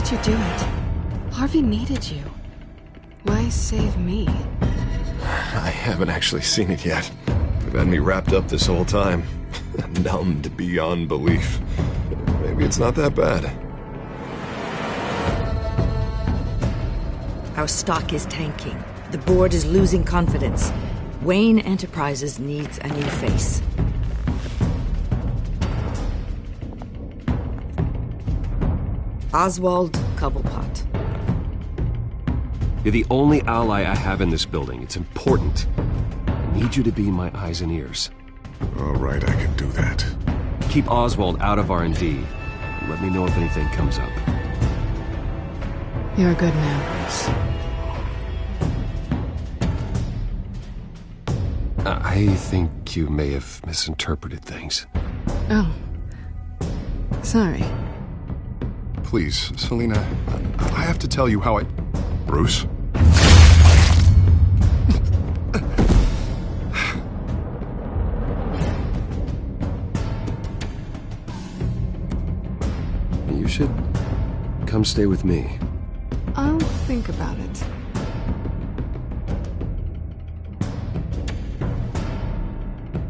did you do it? Harvey needed you. Why save me? I haven't actually seen it yet. They've had me wrapped up this whole time. Numbed beyond belief. Maybe it's not that bad. Our stock is tanking. The board is losing confidence. Wayne Enterprises needs a new face. Oswald Cobblepot. You're the only ally I have in this building. It's important. I need you to be my eyes and ears. All right, I can do that. Keep Oswald out of R&D. And let me know if anything comes up. You're a good man, Bruce. I think you may have misinterpreted things. Oh. Sorry. Please, Selina, I have to tell you how I... Bruce? You should come stay with me. I'll think about it.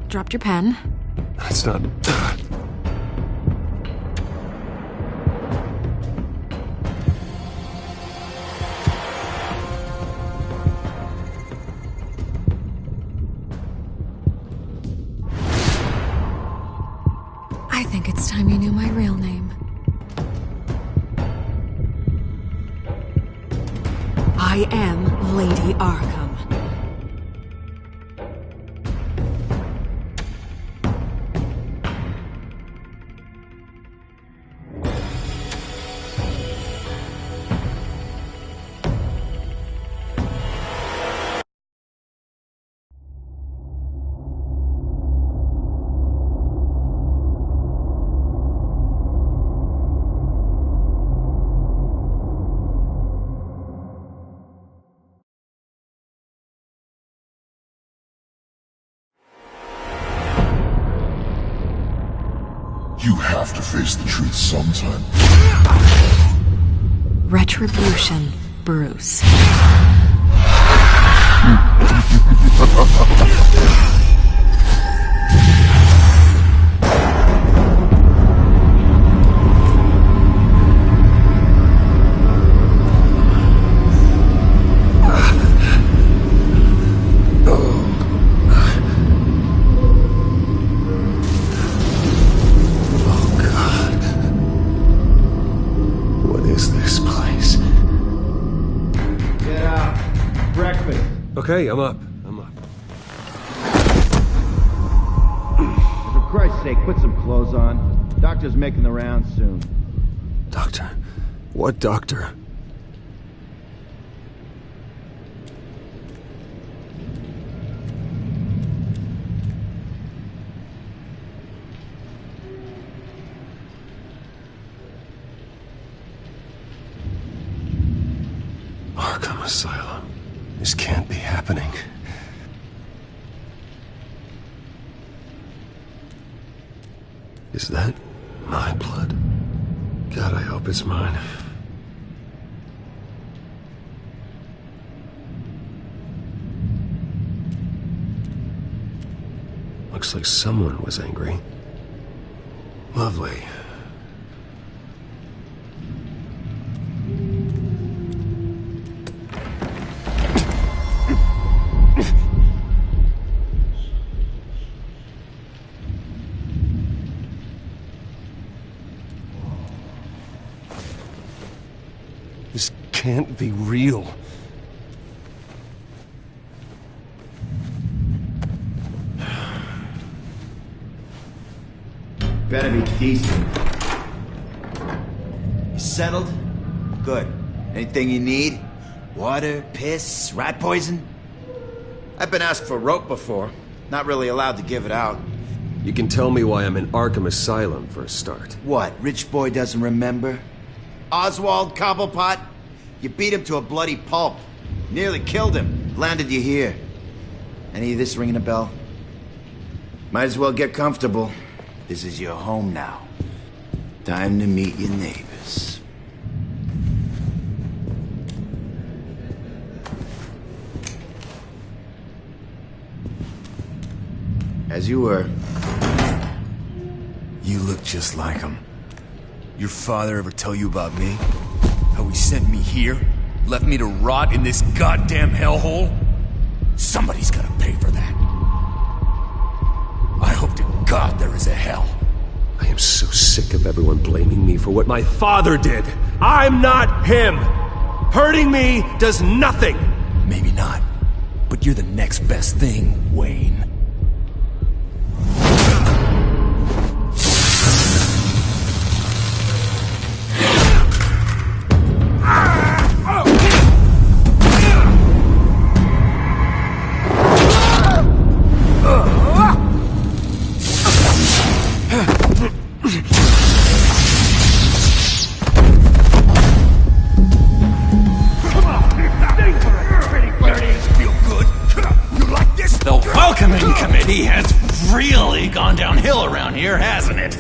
Dropped your pen. That's not... I think it's time you knew my real name. I am Lady Arkham. You have to face the truth sometime. Retribution, Bruce. Okay, I'm up. For Christ's sake, put some clothes on. Doctor's making the rounds soon. Doctor? What doctor? Arkham Asylum. This can't be happening. Is that my blood? God, I hope it's mine. Looks like someone was angry. Lovely. This can't be real. Better be decent. You settled? Good. Anything you need? Water, piss, rat poison? I've been asked for rope before. Not really allowed to give it out. You can tell me why I'm in Arkham Asylum for a start. What, rich boy doesn't remember? Oswald Cobblepot? You beat him to a bloody pulp. Nearly killed him. Landed you here. Any of this ringing a bell? Might as well get comfortable. This is your home now. Time to meet your neighbors. As you were. You look just like him. Your father ever tell you about me? How he sent me here? Left me to rot in this goddamn hellhole? Somebody's gotta pay for that. I hope to God there is a hell. I am so sick of everyone blaming me for what my father did. I'm not him. Hurting me does nothing. Maybe not, but you're the next best thing, Wayne. Gone downhill around here, hasn't it?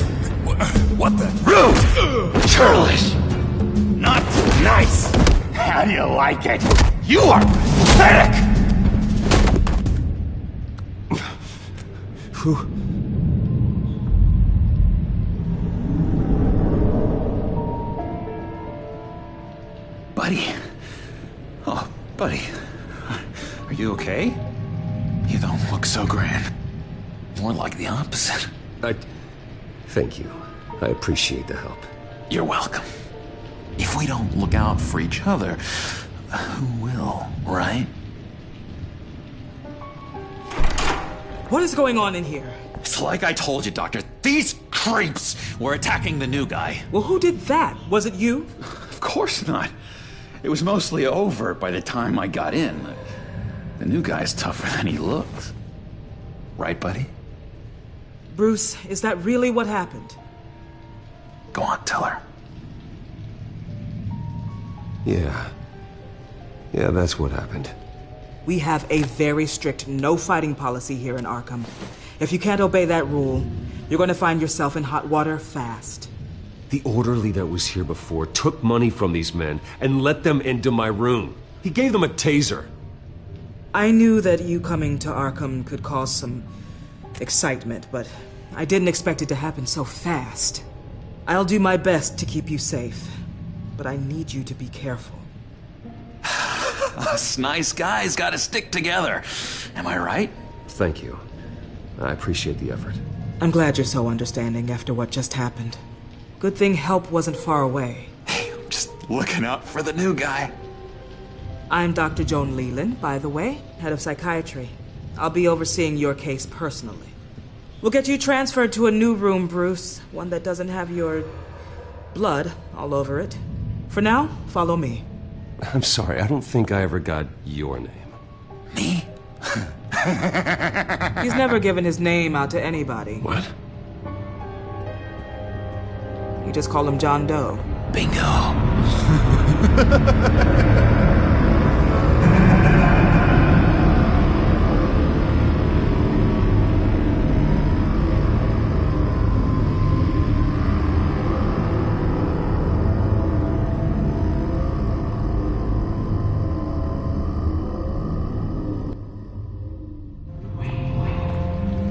What the? Rude! Churlish! Not nice! How do you like it? You are pathetic! Who? Buddy. Oh, buddy. Are you okay? You don't look so grand. More like the opposite. Thank you. I appreciate the help. You're welcome. If we don't look out for each other, who will, right? What is going on in here? It's like I told you, Doctor. These creeps were attacking the new guy. Well, who did that? Was it you? Of course not. It was mostly over by the time I got in. The new guy's tougher than he looks. Right, buddy? Bruce, is that really what happened? Go on, tell her. Yeah, that's what happened. We have a very strict no fighting policy here in Arkham. If you can't obey that rule, you're going to find yourself in hot water fast. The orderly that was here before took money from these men and let them into my room. He gave them a taser. I knew that you coming to Arkham could cause some excitement, but I didn't expect it to happen so fast. I'll do my best to keep you safe, but I need you to be careful. Us nice guys gotta stick together. Am I right? Thank you. I appreciate the effort. I'm glad you're so understanding after what just happened. Good thing help wasn't far away. Hey, I'm just looking out for the new guy. I'm Dr. Joan Leland, by the way, head of psychiatry. I'll be overseeing your case personally. We'll get you transferred to a new room, Bruce. One that doesn't have your blood all over it. For now, follow me. I'm sorry, I don't think I ever got your name. Me? He's never given his name out to anybody. What? You just call him John Doe. Bingo.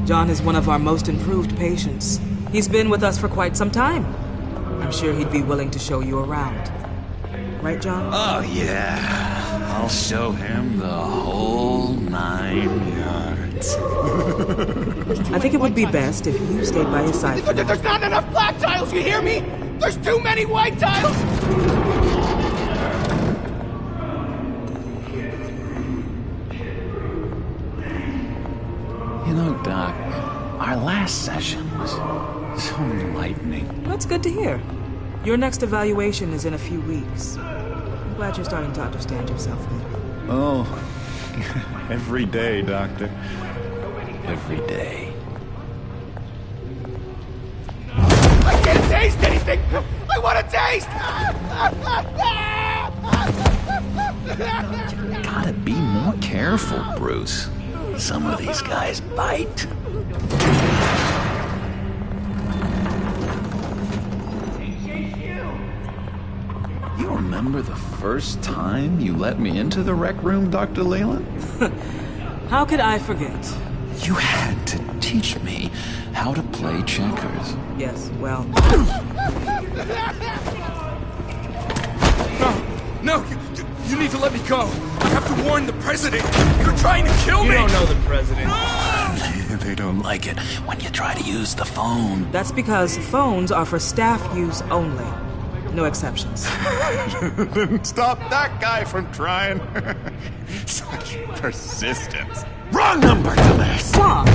John is one of our most improved patients. He's been with us for quite some time. I'm sure he'd be willing to show you around. Right, John? Oh, yeah. I'll show him the whole 9 yards. I think it would be best if you stayed by his side. There's not enough black tiles, you hear me? There's too many white tiles! You know, Doc, our last session was so enlightening. That's good to hear. Your next evaluation is in a few weeks. I'm glad you're starting to understand yourself better. Oh, every day, Doctor. Every day. I can't taste anything! I want to taste! You gotta be more careful, Bruce. Some of these guys bite. You remember the first time you let me into the rec room, Dr. Leyland? How could I forget? You had to teach me how to play checkers. Yes, well... No, you need to let me go. I have to warn the president. You're trying to kill me. You don't know the president. They don't like it when you try to use the phone. That's because phones are for staff use only. No exceptions. Stop that guy from trying. Such persistence. Wrong number, dumbass! Wrong!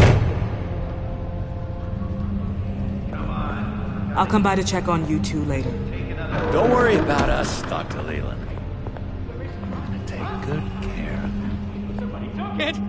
I'll come by to check on you two later. Don't worry about us, Dr. Leland. We're gonna take good care of you.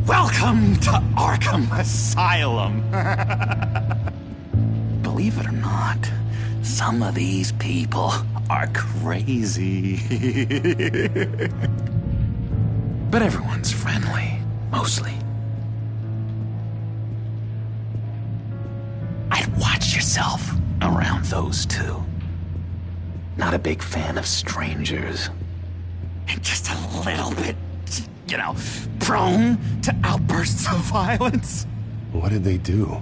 Welcome to Arkham Asylum. Believe it or not, some of these people are crazy. But everyone's friendly, mostly. I'd watch yourself around those two. Not a big fan of strangers. And just a little bit, you know, prone to outbursts of violence. What did they do?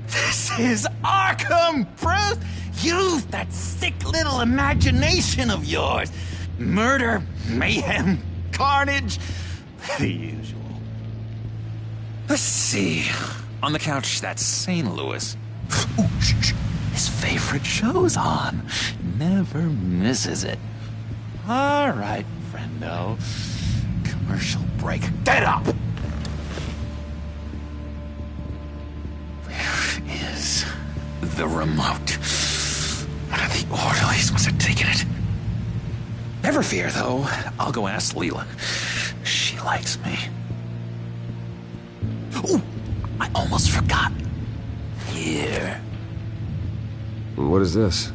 This is Arkham, Bruce! Use that sick little imagination of yours. Murder, mayhem, carnage, the usual. Let's see. On the couch, that's St. Louis. Ooh, shh. His favorite show's on. Never misses it. All right, friendo. Commercial break. Get up! Where is the remote? One of the orderlies must have taken it. Never fear, though. I'll go ask Leela. She likes me. Ooh, I almost forgot. Here. What is this?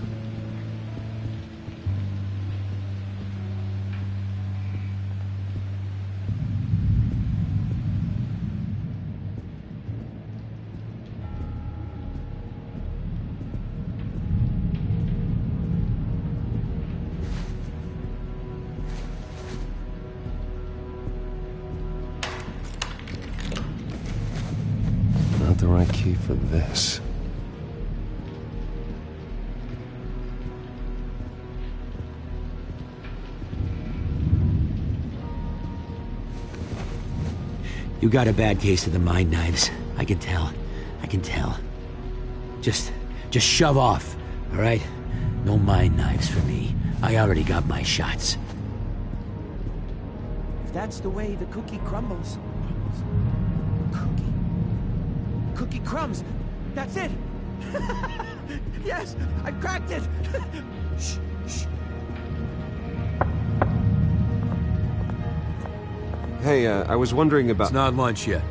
Not the right key for this. You got a bad case of the mind knives. I can tell. I can tell. Just shove off, all right? No mind knives for me. I already got my shots. If that's the way the cookie crumbles. Cookie crumbs. That's it. Yes, I've cracked it. Shh, shh. Hey, I was wondering about... It's not lunch yet.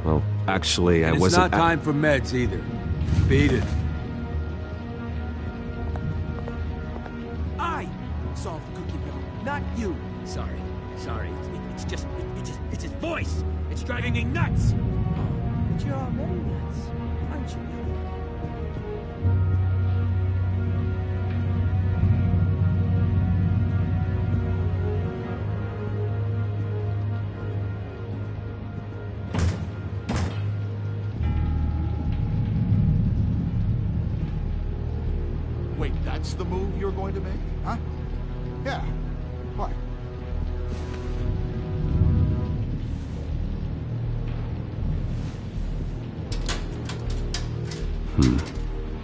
Well, actually, I wasn't... It's not time for meds, either. Beat it. I solved the cookie riddle, not you. Sorry. It's his voice. It's driving me nuts. But you're already nuts, aren't you? Wait, that's the move you're going to make? Huh? Yeah. What?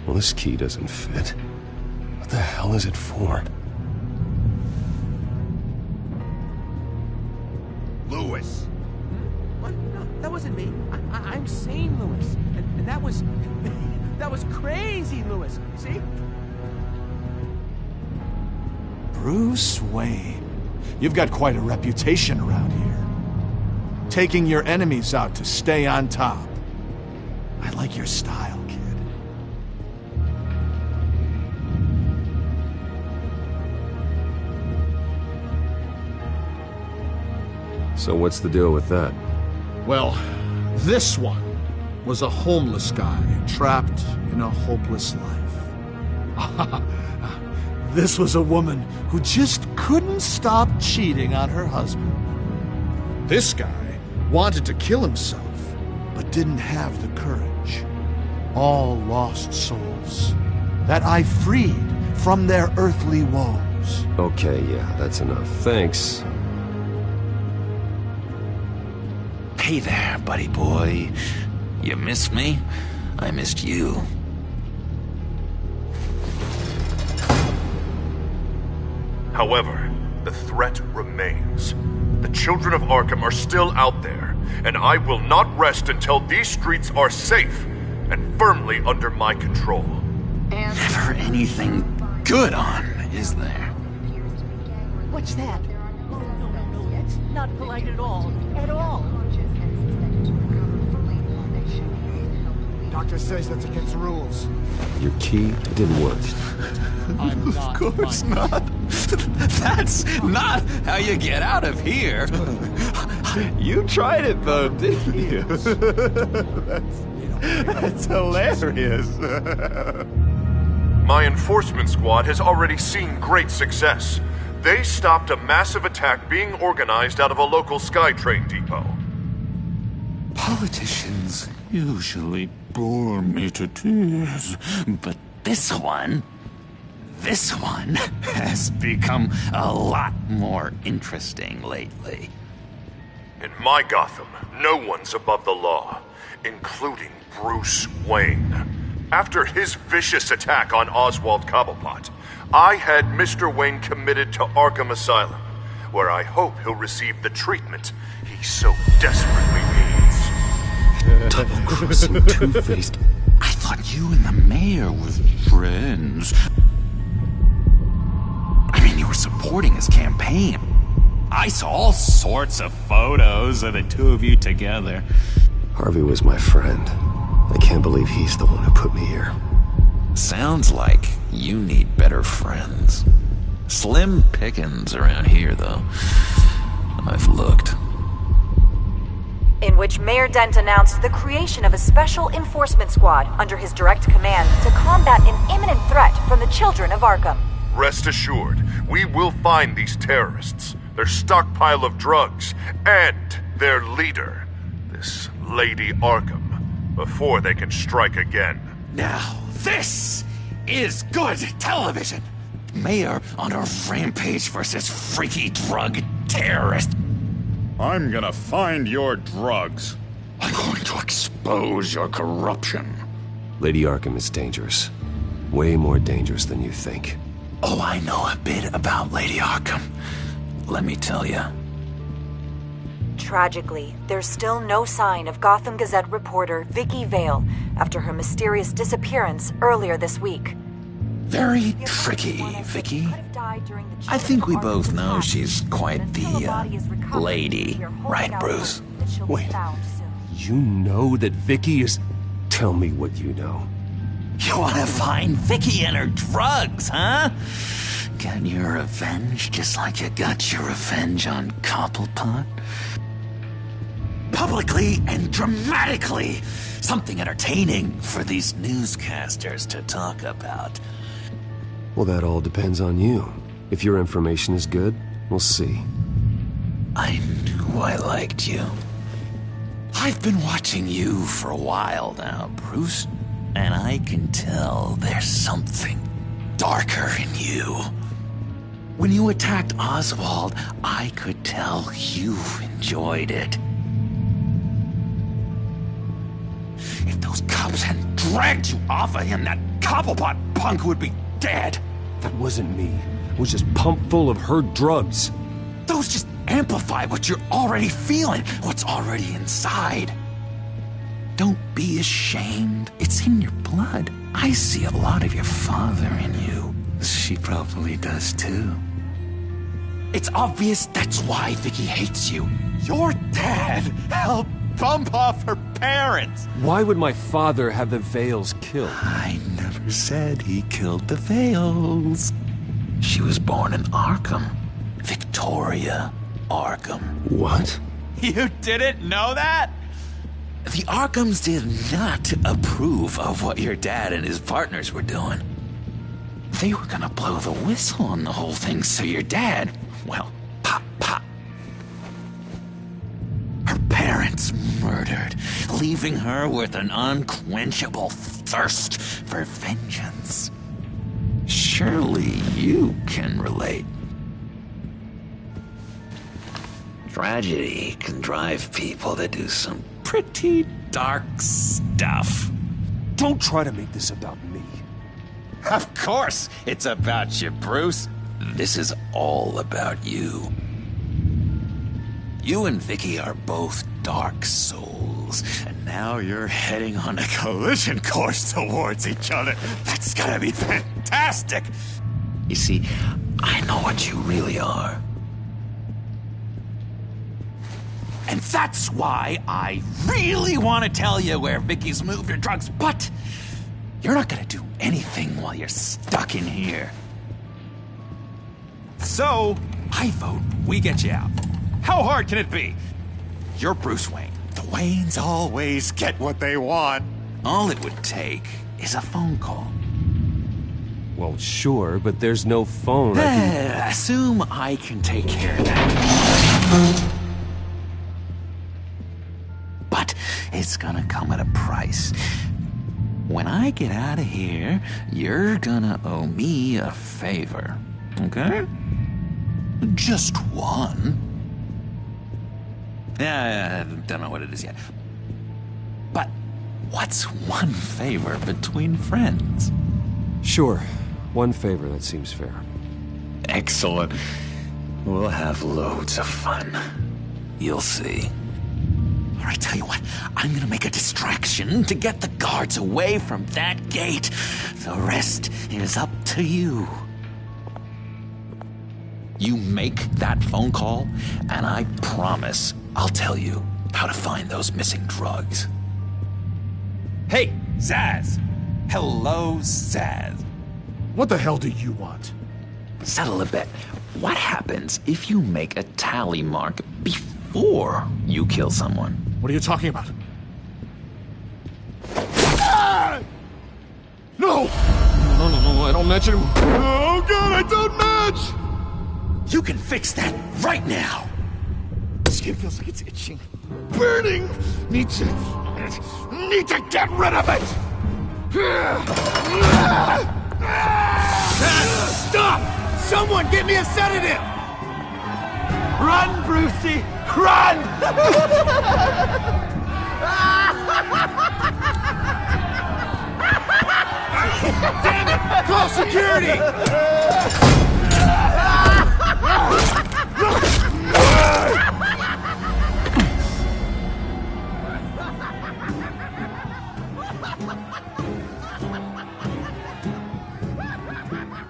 Well, this key doesn't fit. What the hell is it for? Lewis! What? No, that wasn't me. I'm sane, Lewis. And that was... that was crazy, Lewis. See? Bruce Wayne. You've got quite a reputation around here. Taking your enemies out to stay on top. I like your style, kid. So what's the deal with that? Well, this one was a homeless guy trapped in a hopeless life. This was a woman who just couldn't stop cheating on her husband. This guy wanted to kill himself, but didn't have the courage. All lost souls that I freed from their earthly woes. Okay, yeah, that's enough. Thanks. Hey there, buddy boy. You missed me? I missed you. However, the threat remains. The children of Arkham are still out there, and I will not rest until these streets are safe and firmly under my control. Never anything good on, is there? What's that? No, that's not polite at all. At all. Doctor says that's against the rules. Your key didn't work. Of course not. That's not how you get out of here. You tried it though, didn't you? That's hilarious. My enforcement squad has already seen great success. They stopped a massive attack being organized out of a local SkyTrain depot. Politicians usually bore me to tears, but this one has become a lot more interesting lately. In my Gotham, no one's above the law, including Bruce Wayne. After his vicious attack on Oswald Cobblepot, I had Mr. Wayne committed to Arkham Asylum, where I hope he'll receive the treatment he so desperately needs. Double-crossing, two-faced. I thought you and the mayor were friends. I mean, you were supporting his campaign. I saw all sorts of photos of the two of you together. Harvey was my friend. I can't believe he's the one who put me here. Sounds like you need better friends. Slim pickings around here, though. I've looked. In which Mayor Dent announced the creation of a special enforcement squad under his direct command to combat an imminent threat from the children of Arkham. Rest assured, we will find these terrorists, their stockpile of drugs, and their leader, this Lady Arkham, before they can strike again. Now, this is good television! Mayor on a rampage versus freaky drug terrorist. I'm gonna find your drugs. I'm going to expose your corruption. Lady Arkham is dangerous. Way more dangerous than you think. Oh, I know a bit about Lady Arkham. Let me tell you. Tragically, there's still no sign of Gotham Gazette reporter Vicky Vale after her mysterious disappearance earlier this week. Very tricky, Vicky. I think we both know she's quite the, lady, right, Bruce? Wait, you know that Vicky is... Tell me what you know. You want to find Vicky and her drugs, huh? Get your revenge just like you got your revenge on Cobblepot? Publicly and dramatically! Something entertaining for these newscasters to talk about. Well, that all depends on you. If your information is good, we'll see. I knew I liked you. I've been watching you for a while now, Bruce, and I can tell there's something darker in you. When you attacked Oswald, I could tell you enjoyed it. If those cops hadn't dragged you off of him, that Cobblepot punk would be dead. That wasn't me. It was just pumped full of her drugs. Those just amplify what you're already feeling, what's already inside. Don't be ashamed. It's in your blood. I see a lot of your father in you. She probably does too. It's obvious that's why Vicky hates you. Your dad helped bump off her parents. Why would my father have the Vales killed? I never said he killed the Vales. She was born in Arkham. Victoria Arkham. What? You didn't know that? The Arkhams did not approve of what your dad and his partners were doing. They were gonna blow the whistle on the whole thing, so your dad, well, pop. Her parents murdered, leaving her with an unquenchable thirst for vengeance. Surely you can relate. Tragedy can drive people to do some pretty dark stuff. Don't try to make this about me. Of course it's about you, Bruce. This is all about you. You and Vicky are both dark souls, and now you're heading on a collision course towards each other. That's gonna be fantastic. You see, I know what you really are. And that's why I really want to tell you where Vicky's moved her drugs, but you're not gonna do anything while you're stuck in here. So, I vote we get you out. How hard can it be? You're Bruce Wayne. The Waynes always get what they want. All it would take is a phone call. Well, sure, but there's no phone. Assume I can take care of that. But it's gonna come at a price. When I get out of here, you're gonna owe me a favor, okay? Just one. Yeah, I don't know what it is yet. But what's one favor between friends? Sure. One favor, that seems fair. Excellent. We'll have loads of fun. You'll see. All right, tell you what. I'm gonna make a distraction to get the guards away from that gate. The rest is up to you. You make that phone call, and I promise I'll tell you how to find those missing drugs. Hey, Zaz. Hello, Zaz. What the hell do you want? Settle a bet. What happens if you make a tally mark before you kill someone? What are you talking about? Ah! No! No, I don't match anymore. Oh god, I don't match! You can fix that right now! Skin feels like it's itching. Burning! Need to get rid of it! Stop! Someone get me a sedative! Run, Brucey! Run! Damn it! Call security!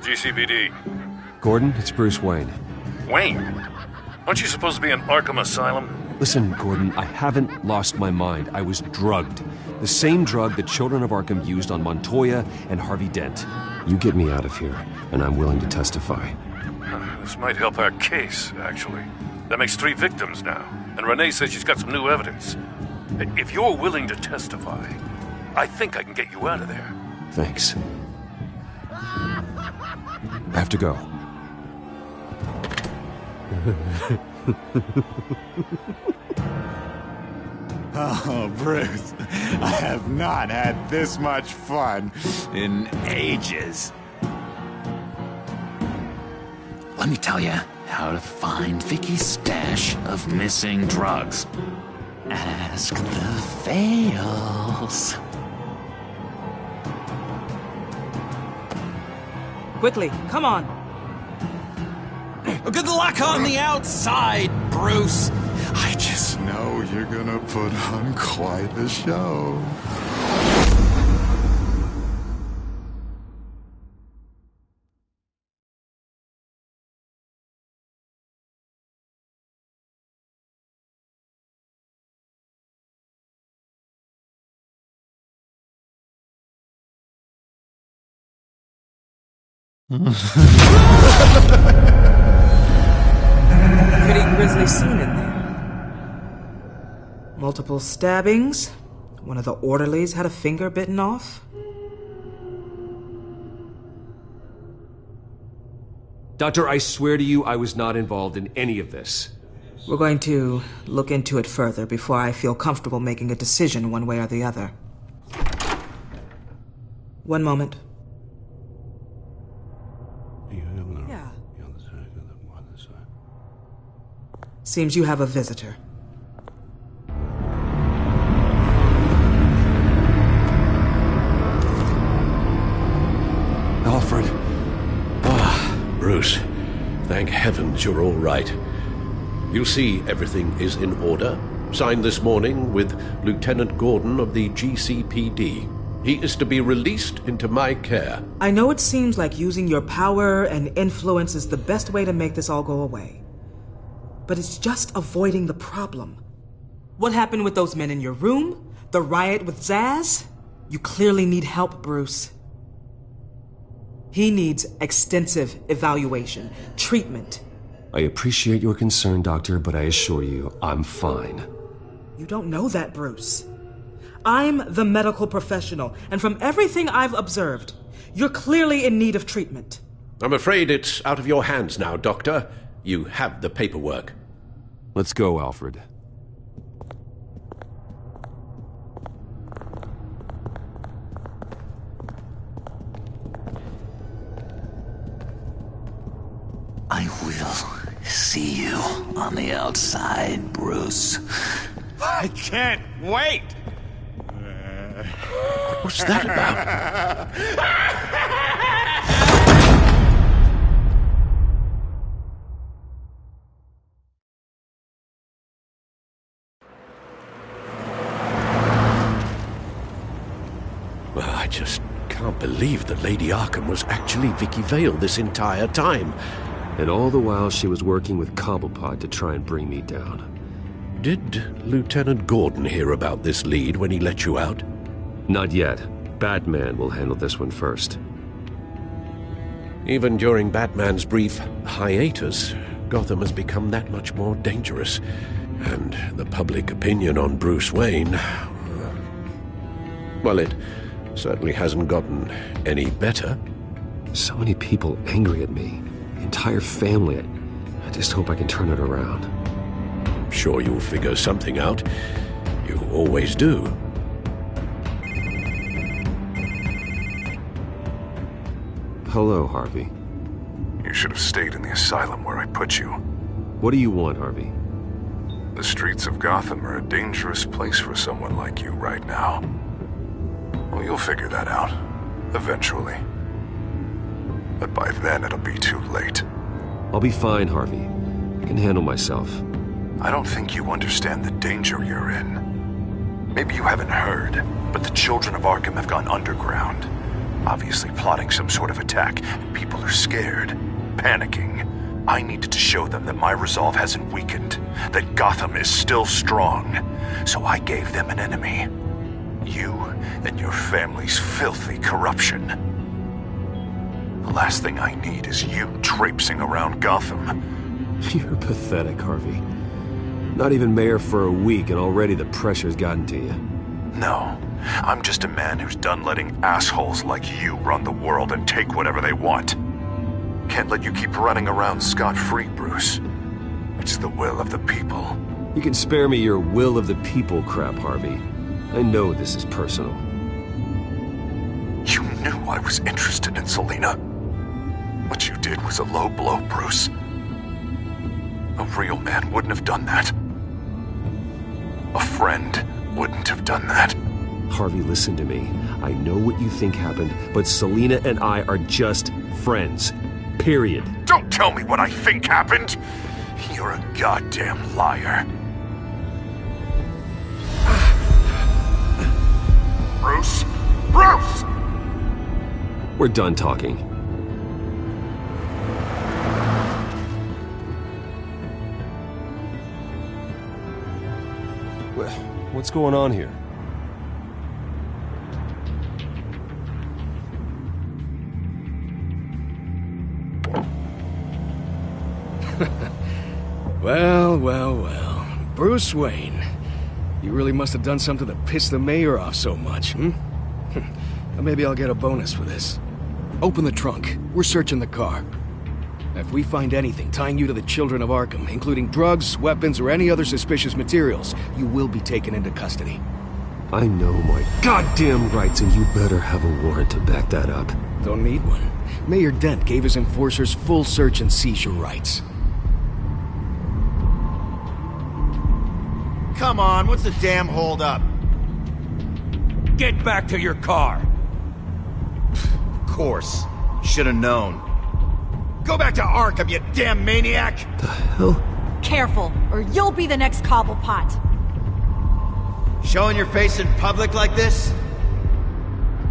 GCPD. Gordon, it's Bruce Wayne. Wayne? Aren't you supposed to be in Arkham Asylum? Listen, Gordon, I haven't lost my mind. I was drugged. The same drug the children of Arkham used on Montoya and Harvey Dent. You get me out of here, and I'm willing to testify. This might help our case, actually. That makes 3 victims now, and Renee says she's got some new evidence. If you're willing to testify, I think I can get you out of there. Thanks. I have to go. Oh, Bruce, I have not had this much fun in ages. Let me tell you how to find Vicky's stash of missing drugs. Ask the Vales. Quickly, come on. Good luck on the outside, Bruce. I just know you're gonna put on quite a show. Pretty grisly scene in there. Multiple stabbings. One of the orderlies had a finger bitten off. Doctor, I swear to you, I was not involved in any of this. We're going to look into it further before I feel comfortable making a decision one way or the other. One moment. Yeah. Seems you have a visitor. Alfred. Bruce, thank heavens you're all right. You see, everything is in order. Signed this morning with Lieutenant Gordon of the GCPD. He is to be released into my care. I know it seems like using your power and influence is the best way to make this all go away. But it's just avoiding the problem. What happened with those men in your room? The riot with Zaz? You clearly need help, Bruce. He needs extensive evaluation, treatment. I appreciate your concern, Doctor, but I assure you, I'm fine. You don't know that, Bruce. I'm the medical professional, and from everything I've observed, you're clearly in need of treatment. I'm afraid it's out of your hands now, Doctor. You have the paperwork. Let's go, Alfred. I will see you on the outside, Bruce. I can't wait! What's that about? Well, I just can't believe that Lady Arkham was actually Vicky Vale this entire time. And all the while she was working with Cobblepot to try and bring me down. Did Lieutenant Gordon hear about this lead when he let you out? Not yet. Batman will handle this one first. Even during Batman's brief hiatus, Gotham has become that much more dangerous. And the public opinion on Bruce Wayne... well, it certainly hasn't gotten any better. So many people angry at me. The entire family. I just hope I can turn it around. I'm sure you'll figure something out. You always do. Hello, Harvey. You should have stayed in the asylum where I put you. What do you want, Harvey? The streets of Gotham are a dangerous place for someone like you right now. Well, you'll figure that out. Eventually. But by then, it'll be too late. I'll be fine, Harvey. I can handle myself. I don't think you understand the danger you're in. Maybe you haven't heard, but the children of Arkham have gone underground. Obviously plotting some sort of attack. People are scared, panicking. I needed to show them that my resolve hasn't weakened, that Gotham is still strong. So I gave them an enemy. You and your family's filthy corruption. The last thing I need is you traipsing around Gotham. You're pathetic, Harvey. Not even mayor for a week and already the pressure's gotten to you. No. I'm just a man who's done letting assholes like you run the world and take whatever they want. Can't let you keep running around scot-free, Bruce. It's the will of the people. You can spare me your will of the people crap, Harvey. I know this is personal. You knew I was interested in Selina. What you did was a low blow, Bruce. A real man wouldn't have done that. A friend wouldn't have done that. Harvey, listen to me. I know what you think happened, but Selina and I are just friends. Period. Don't tell me what I think happened! You're a goddamn liar. Bruce? Bruce! We're done talking. What's going on here? Well, well, well. Bruce Wayne. You really must have done something to piss the mayor off so much, hmm? Maybe I'll get a bonus for this. Open the trunk. We're searching the car. If we find anything tying you to the Children of Arkham, including drugs, weapons, or any other suspicious materials, you will be taken into custody. I know my goddamn rights, and you better have a warrant to back that up. Don't need one. Mayor Dent gave his enforcers full search and seizure rights. Come on, what's the damn holdup? Get back to your car! Of course. Should've known. Go back to Arkham, you damn maniac! The hell? Careful, or you'll be the next Cobblepot. Showing your face in public like this?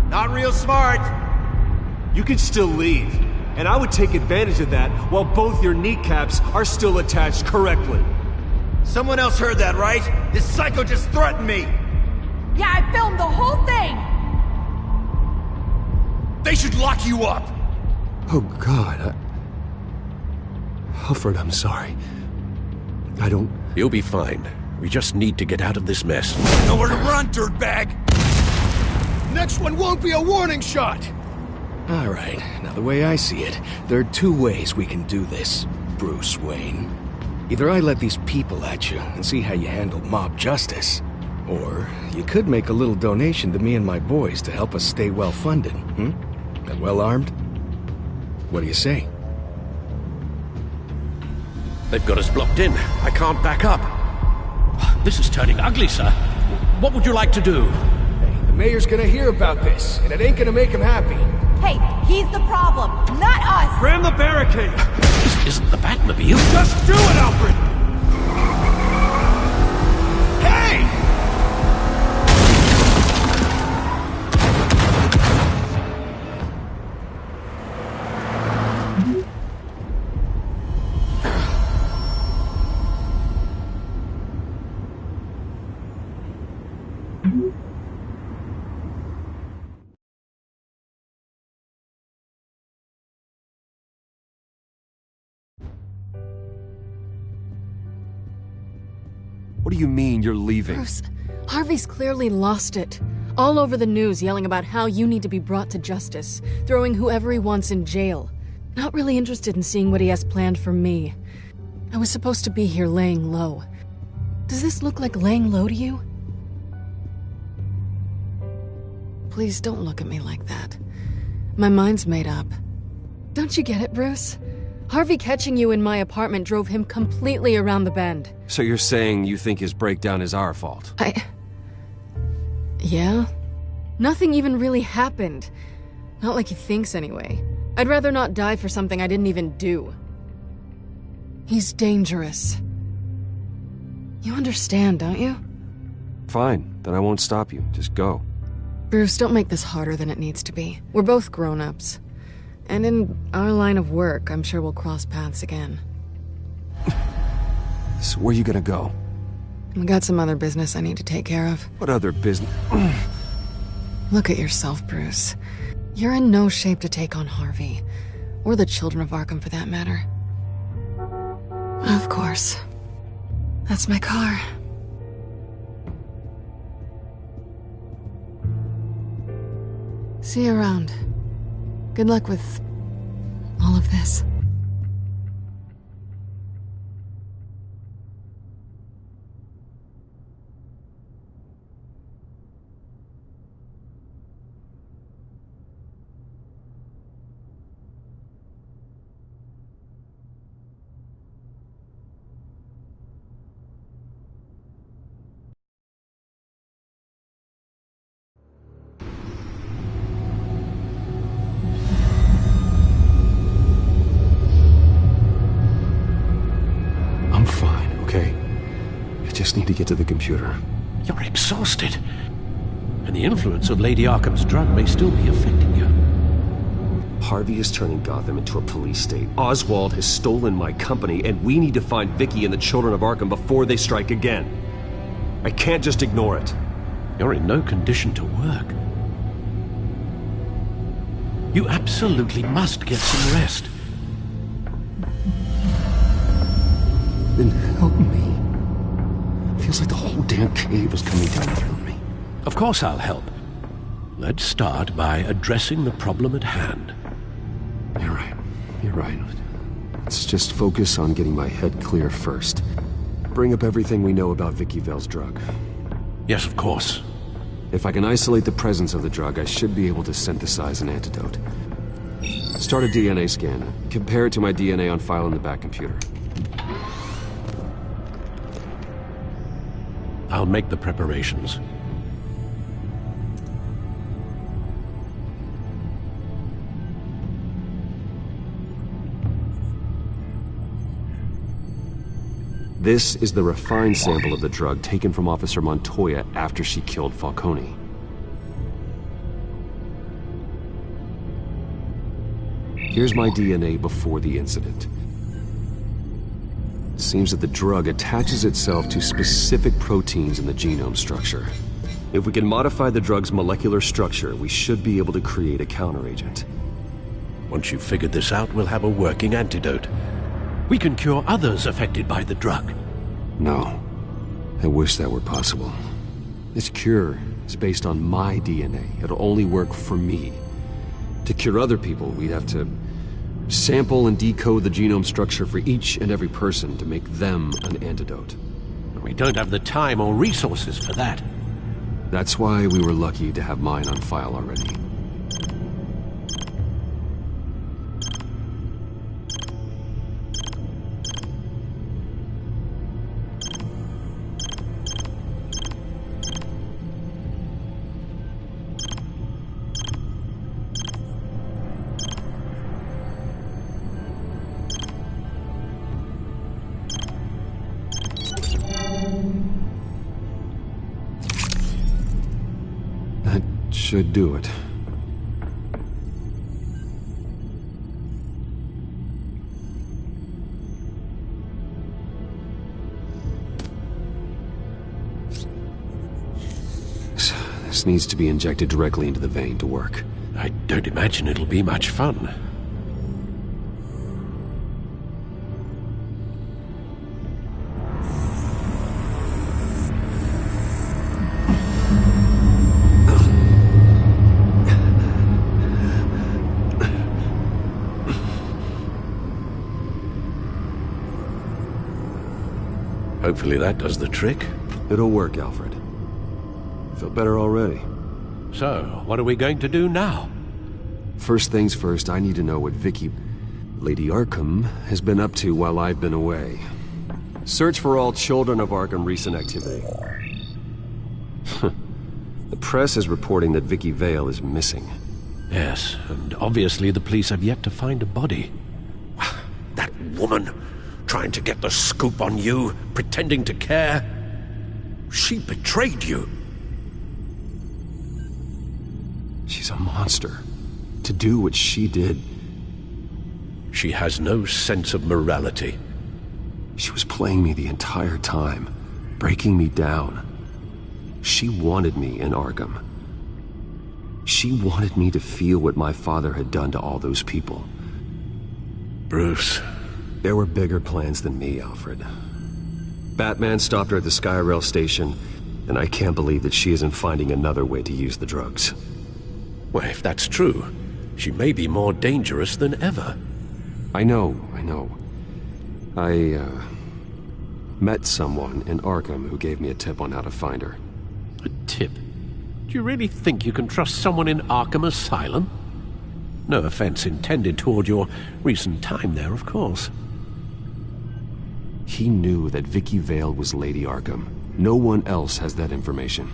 Not real smart. You can still leave, and I would take advantage of that while both your kneecaps are still attached correctly. Someone else heard that, right? This psycho just threatened me! Yeah, I filmed the whole thing! They should lock you up! Oh, God, Alfred, I'm sorry. I don't... You'll be fine. We just need to get out of this mess. Nowhere to run, dirtbag! Next one won't be a warning shot! Alright, now the way I see it, there are two ways we can do this, Bruce Wayne. Either I let these people at you and see how you handle mob justice, or you could make a little donation to me and my boys to help us stay well-funded, and well-armed? What do you say? They've got us blocked in. I can't back up. This is turning ugly, sir. What would you like to do? Hey, the mayor's gonna hear about this, and it ain't gonna make him happy. Hey, he's the problem, not us! Ram the barricade! This isn't the Batmobile. Just do it, Alfred! Hey! What do you mean you're leaving? Bruce, Harvey's clearly lost it. All over the news yelling about how you need to be brought to justice, throwing whoever he wants in jail. Not really interested in seeing what he has planned for me. I was supposed to be here laying low. Does this look like laying low to you? Please don't look at me like that. My mind's made up. Don't you get it, Bruce? Harvey catching you in my apartment drove him completely around the bend. So you're saying you think his breakdown is our fault? Yeah? Nothing even really happened. Not like he thinks, anyway. I'd rather not die for something I didn't even do. He's dangerous. You understand, don't you? Fine, then I won't stop you. Just go. Bruce, don't make this harder than it needs to be. We're both grown-ups. And in our line of work, I'm sure we'll cross paths again. So where are you gonna go? We got some other business I need to take care of. What other business? Look at yourself, Bruce. You're in no shape to take on Harvey. Or the Children of Arkham, for that matter. Of course. That's my car. See you around. Good luck with all of this. I'm fine, okay? I just need to get to the computer. You're exhausted. And the influence of Lady Arkham's drug may still be affecting you. Harvey is turning Gotham into a police state. Oswald has stolen my company, and we need to find Vicky and the Children of Arkham before they strike again. I can't just ignore it. You're in no condition to work. You absolutely must get some rest. then help me. Feels like the whole damn cave is coming down on me. Of course I'll help. Let's start by addressing the problem at hand. You're right. You're right. Let's just focus on getting my head clear first. Bring up everything we know about Vicky Vale's drug. Yes, of course. If I can isolate the presence of the drug, I should be able to synthesize an antidote. Start a DNA scan. Compare it to my DNA on file in the back computer. I'll make the preparations. This is the refined sample of the drug taken from Officer Montoya after she killed Falcone. Here's my DNA before the incident. It seems that the drug attaches itself to specific proteins in the genome structure. If we can modify the drug's molecular structure, we should be able to create a counteragent. Once you've figured this out, we'll have a working antidote. We can cure others affected by the drug. No. I wish that were possible. This cure is based on my DNA. It'll only work for me. To cure other people, we'd have to sample and decode the genome structure for each and every person to make them an antidote. We don't have the time or resources for that. That's why we were lucky to have mine on file already. Should do it. This needs to be injected directly into the vein to work. I don't imagine it'll be much fun. Hopefully that does the trick. It'll work, Alfred. Feel better already. So, what are we going to do now? First things first, I need to know what Lady Arkham, has been up to while I've been away. Search for all children of Arkham recent activity. The press is reporting that Vicky Vale is missing. Yes, and obviously the police have yet to find a body. That woman, trying to get the scoop on you, pretending to care. She betrayed you. She's a monster. To do what she did. She has no sense of morality. She was playing me the entire time, breaking me down. She wanted me in Arkham. She wanted me to feel what my father had done to all those people. Bruce. There were bigger plans than me, Alfred. Batman stopped her at the Skyrail station, and I can't believe that she isn't finding another way to use the drugs. Well, if that's true, she may be more dangerous than ever. I know. I met someone in Arkham who gave me a tip on how to find her. A tip? Do you really think you can trust someone in Arkham Asylum? No offense intended toward your recent time there, of course. He knew that Vicky Vale was Lady Arkham. No one else has that information.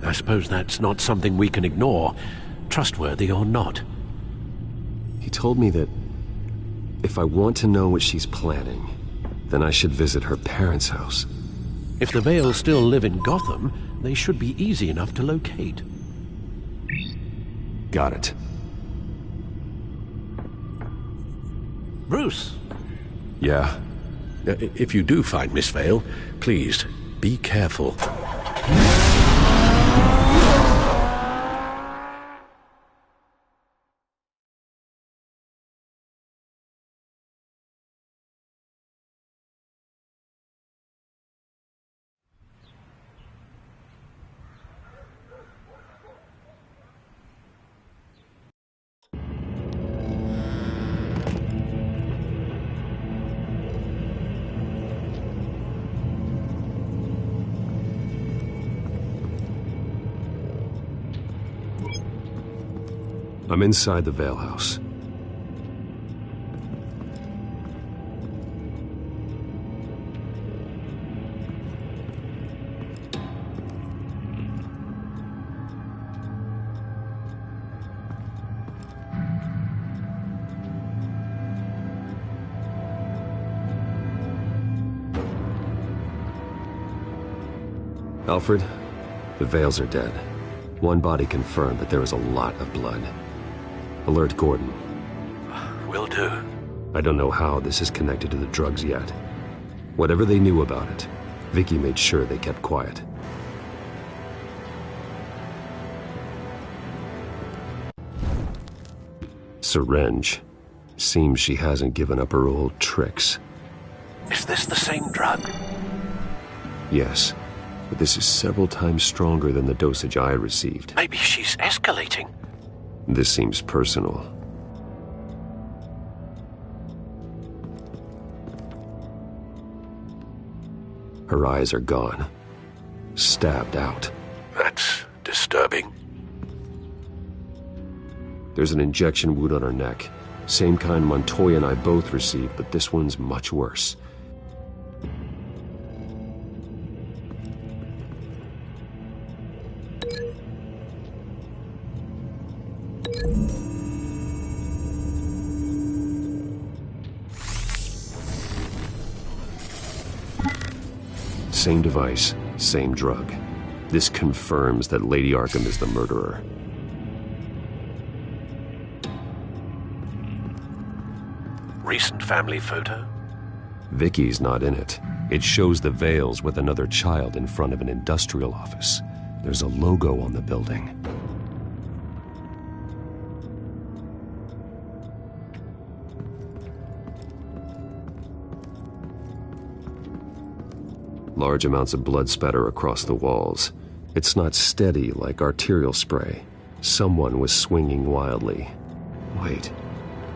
I suppose that's not something we can ignore, trustworthy or not. He told me that if I want to know what she's planning, then I should visit her parents' house. If the Vales still live in Gotham, they should be easy enough to locate. Got it. Bruce! Yeah? If you do find Miss Vale, please, be careful. I'm inside the Vale House. Alfred, the Vales are dead. One body confirmed, but there is a lot of blood. Alert Gordon. Will do. I don't know how this is connected to the drugs yet. Whatever they knew about it, Vicky made sure they kept quiet. Syringe. Seems she hasn't given up her old tricks. Is this the same drug? Yes, but this is several times stronger than the dosage I received. Maybe she's escalating. This seems personal. Her eyes are gone. Stabbed out. That's disturbing. There's an injection wound on her neck. Same kind Montoya and I both received, but this one's much worse. Same device, same drug. This confirms that Lady Arkham is the murderer. Recent family photo? Vicky's not in it. It shows the Vales with another child in front of an industrial office. There's a logo on the building. Large amounts of blood spatter across the walls. It's not steady like arterial spray. Someone was swinging wildly. Wait,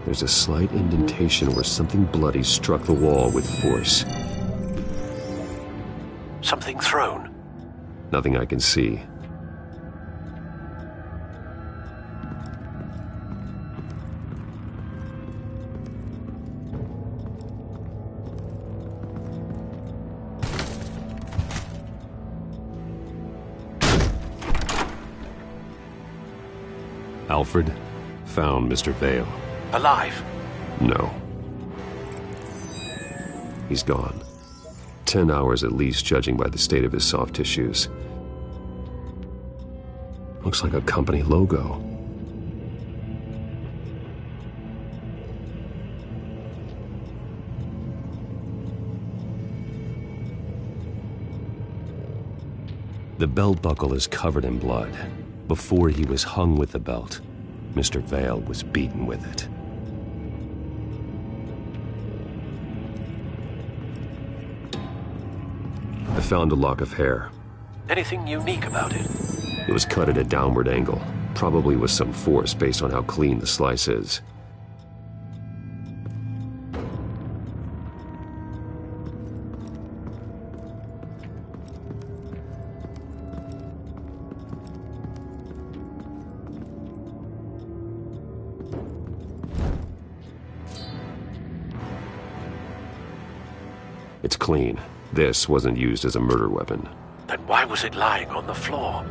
there's a slight indentation where something bloody struck the wall with force. Something thrown? Nothing I can see. Alfred found Mr. Vale. Alive? No. He's gone. 10 hours at least, judging by the state of his soft tissues. Looks like a company logo. The belt buckle is covered in blood. Before he was hung with the belt, Mr. Vale was beaten with it. I found a lock of hair. Anything unique about it? It was cut at a downward angle, probably with some force based on how clean the slice is. It's clean. This wasn't used as a murder weapon. Then why was it lying on the floor?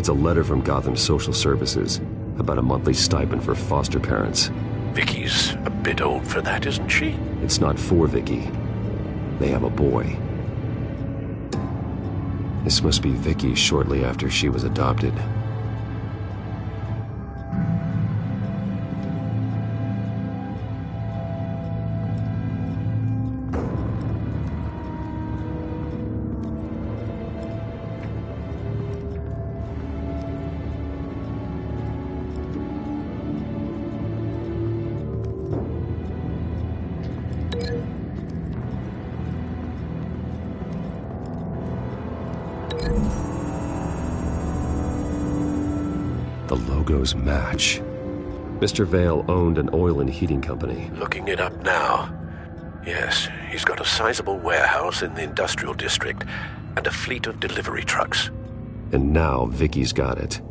It's a letter from Gotham Social Services about a monthly stipend for foster parents. Vicky's a bit old for that, isn't she? It's not for Vicky. They have a boy. This must be Vicky shortly after she was adopted. The logos match. Mr. Vale owned an oil and heating company. Looking it up now. Yes, he's got a sizable warehouse in the industrial district and a fleet of delivery trucks. And now Vicky's got it.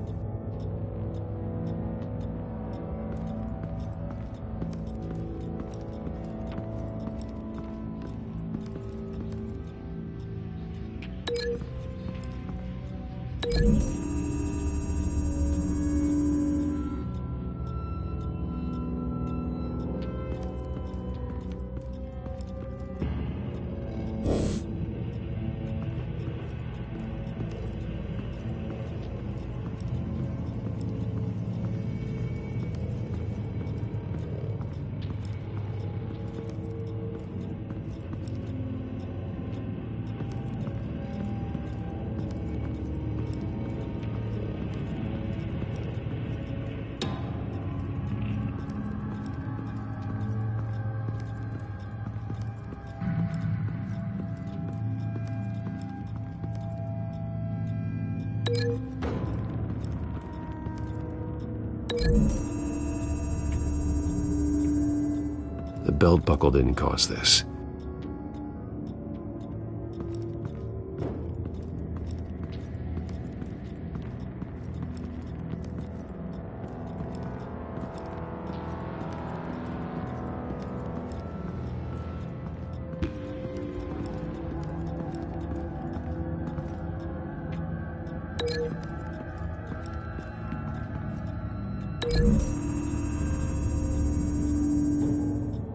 The belt buckle didn't cause this.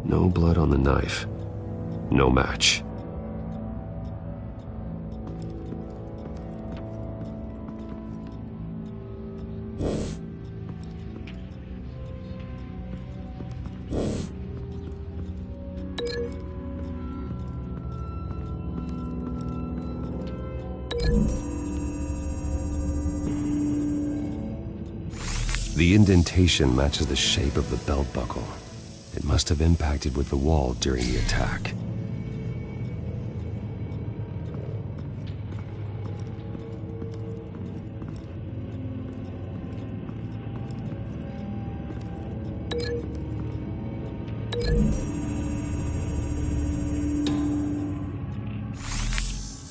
No blood on the knife. No match. The indentation matches the shape of the belt buckle. It must have impacted with the wall during the attack.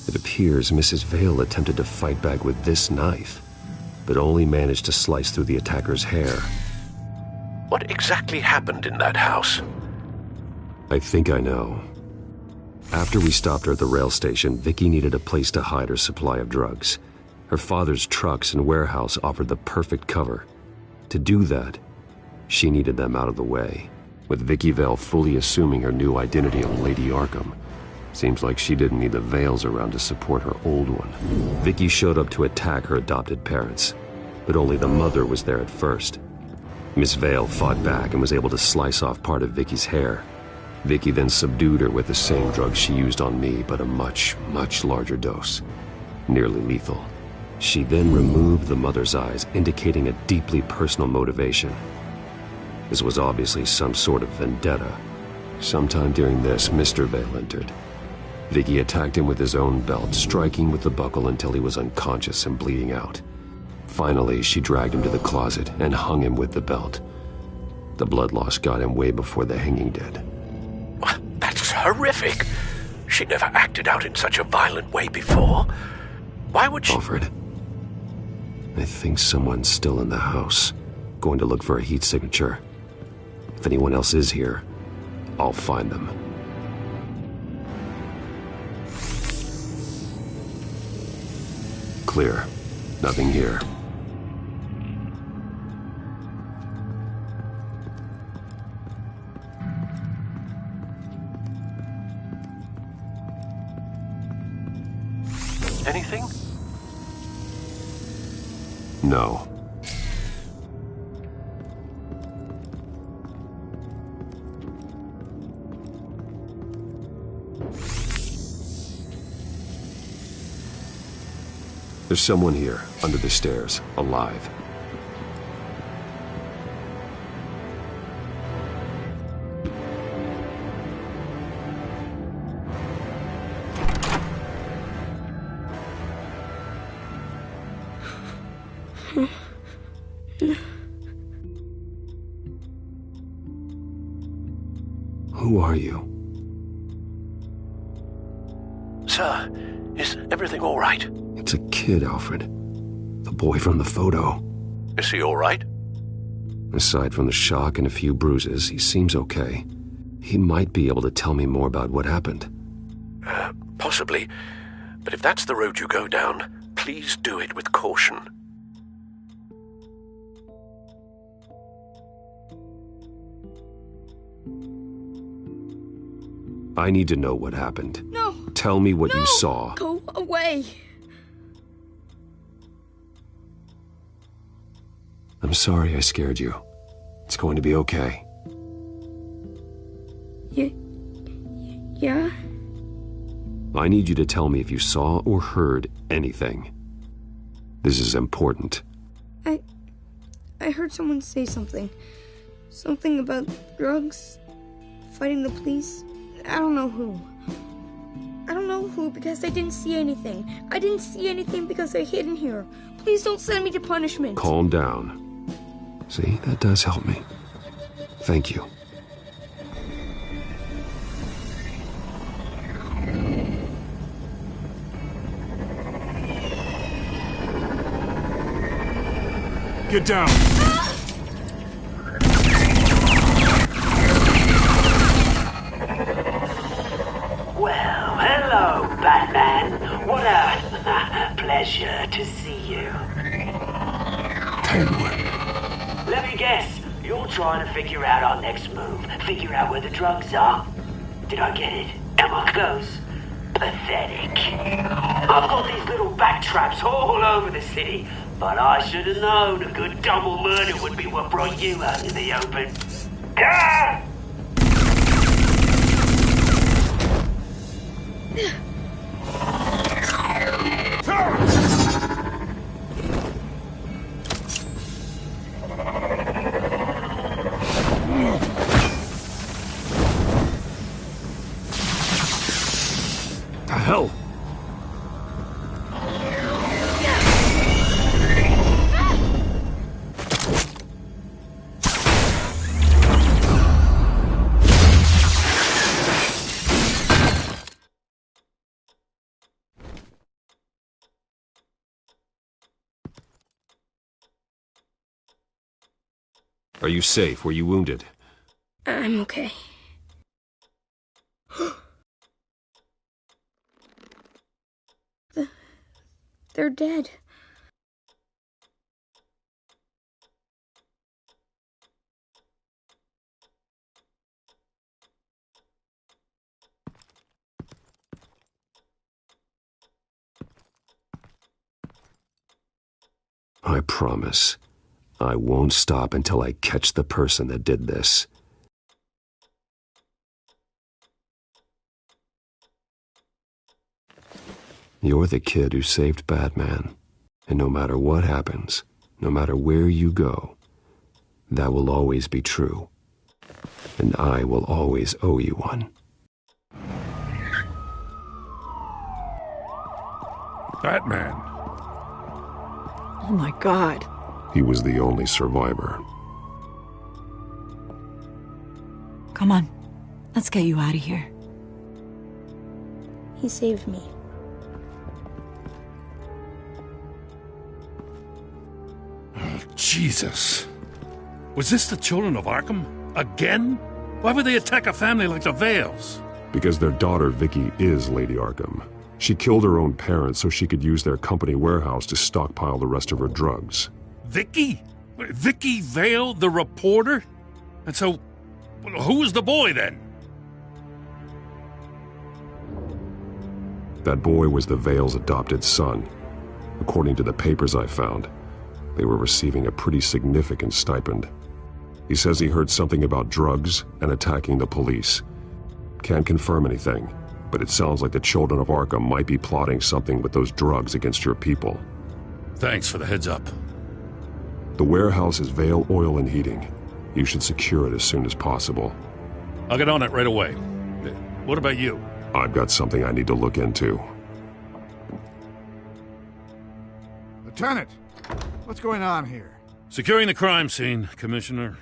It appears Mrs. Vale attempted to fight back with this knife, but only managed to slice through the attacker's hair. What exactly happened in that house? I think I know. After we stopped her at the rail station, Vicky needed a place to hide her supply of drugs. Her father's trucks and warehouse offered the perfect cover. To do that, she needed them out of the way. With Vicky Vale fully assuming her new identity of Lady Arkham, seems like she didn't need the Vales around to support her old one. Vicky showed up to attack her adopted parents, but only the mother was there at first. Miss Vale fought back and was able to slice off part of Vicky's hair. Vicky then subdued her with the same drug she used on me, but a much, much larger dose. Nearly lethal. She then removed the mother's eyes, indicating a deeply personal motivation. This was obviously some sort of vendetta. Sometime during this, Mr. Vale entered. Vicky attacked him with his own belt, striking with the buckle until he was unconscious and bleeding out. Finally, she dragged him to the closet and hung him with the belt. The blood loss got him way before the hanging did. That's horrific. She never acted out in such a violent way before. Why would she... Alfred, I think someone's still in the house. Going to look for a heat signature. If anyone else is here, I'll find them. Clear. Nothing here. Anything? No. There's someone here, under the stairs, alive. Who are you? Sir, is everything all right? It's a kid, Alfred. The boy from the photo. Is he all right? Aside from the shock and a few bruises, he seems okay. He might be able to tell me more about what happened. Possibly. But if that's the road you go down, please do it with caution. I need to know what happened. No! Tell me what you saw. Go away! I'm sorry I scared you. It's going to be okay. Yeah? I need you to tell me if you saw or heard anything. This is important. I heard someone say something. Something about drugs, fighting the police. I don't know who. I don't know who because I didn't see anything. I didn't see anything because I hid in here. Please don't send me to punishment. Calm down. See, that does help me. Thank you. Get down! Well, hello, Batman. What a pleasure to see you. Penguin. Let me guess, you're trying to figure out our next move. Figure out where the drugs are. Did I get it? Am I close? Pathetic. I've got these little bat traps all over the city, but I should have known a good double murder would be what brought you out in the open. Ah! The hell? Are you safe? Were you wounded? I'm okay. They're dead. I promise. I won't stop until I catch the person that did this. You're the kid who saved Batman. And no matter what happens, no matter where you go, that will always be true. And I will always owe you one. Batman. Oh my God. He was the only survivor. Come on, let's get you out of here. He saved me. Oh, Jesus. Was this the children of Arkham? Again? Why would they attack a family like the Vales? Because their daughter, Vicky, is Lady Arkham. She killed her own parents so she could use their company warehouse to stockpile the rest of her drugs. Vicky? Vicky Vale, the reporter? And so, who was the boy then? That boy was the Vale's adopted son, according to the papers I found. they were receiving a pretty significant stipend. He says he heard something about drugs and attacking the police. Can't confirm anything, but it sounds like the Children of Arkham might be plotting something with those drugs against your people. Thanks for the heads up. The warehouse is Vale Oil and Heating. You should secure it as soon as possible. I'll get on it right away. What about you? I've got something I need to look into. Lieutenant, what's going on here? Securing the crime scene, Commissioner.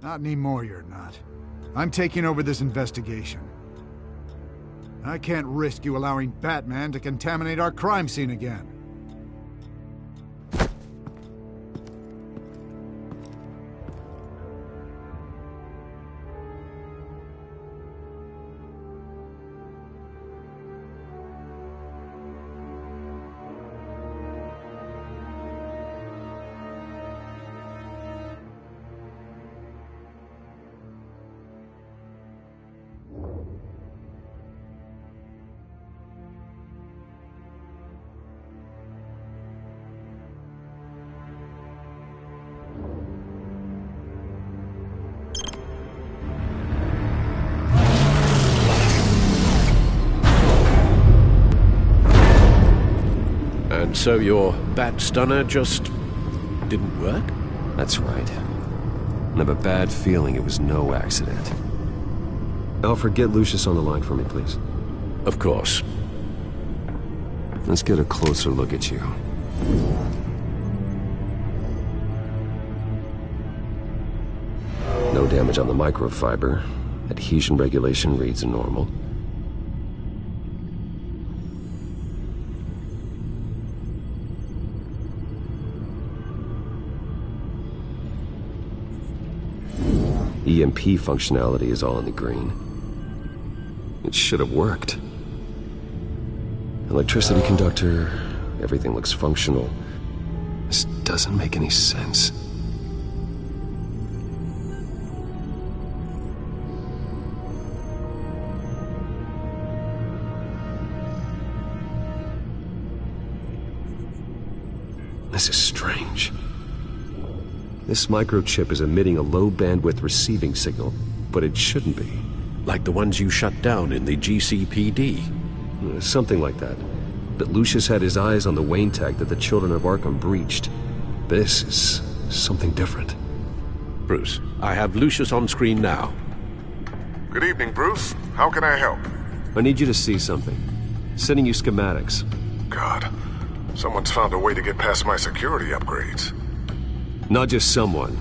Not anymore, you're not. I'm taking over this investigation. I can't risk you allowing Batman to contaminate our crime scene again. And so your bat stunner just didn't work? That's right. I have a bad feeling it was no accident. Alfred, get Lucius on the line for me, please. Of course. Let's get a closer look at you. No damage on the microfiber. Adhesion regulation reads normal. EMP functionality is all in the green. It should have worked. Electricity conductor, everything looks functional. This doesn't make any sense. This is strange. This microchip is emitting a low-bandwidth receiving signal, but it shouldn't be. Like the ones you shut down in the GCPD? Something like that. But Lucius had his eyes on the Wayne tag that the Children of Arkham breached. This is something different. Bruce, I have Lucius on screen now. Good evening, Bruce. How can I help? I need you to see something. Sending you schematics. God, someone's found a way to get past my security upgrades. Not just someone.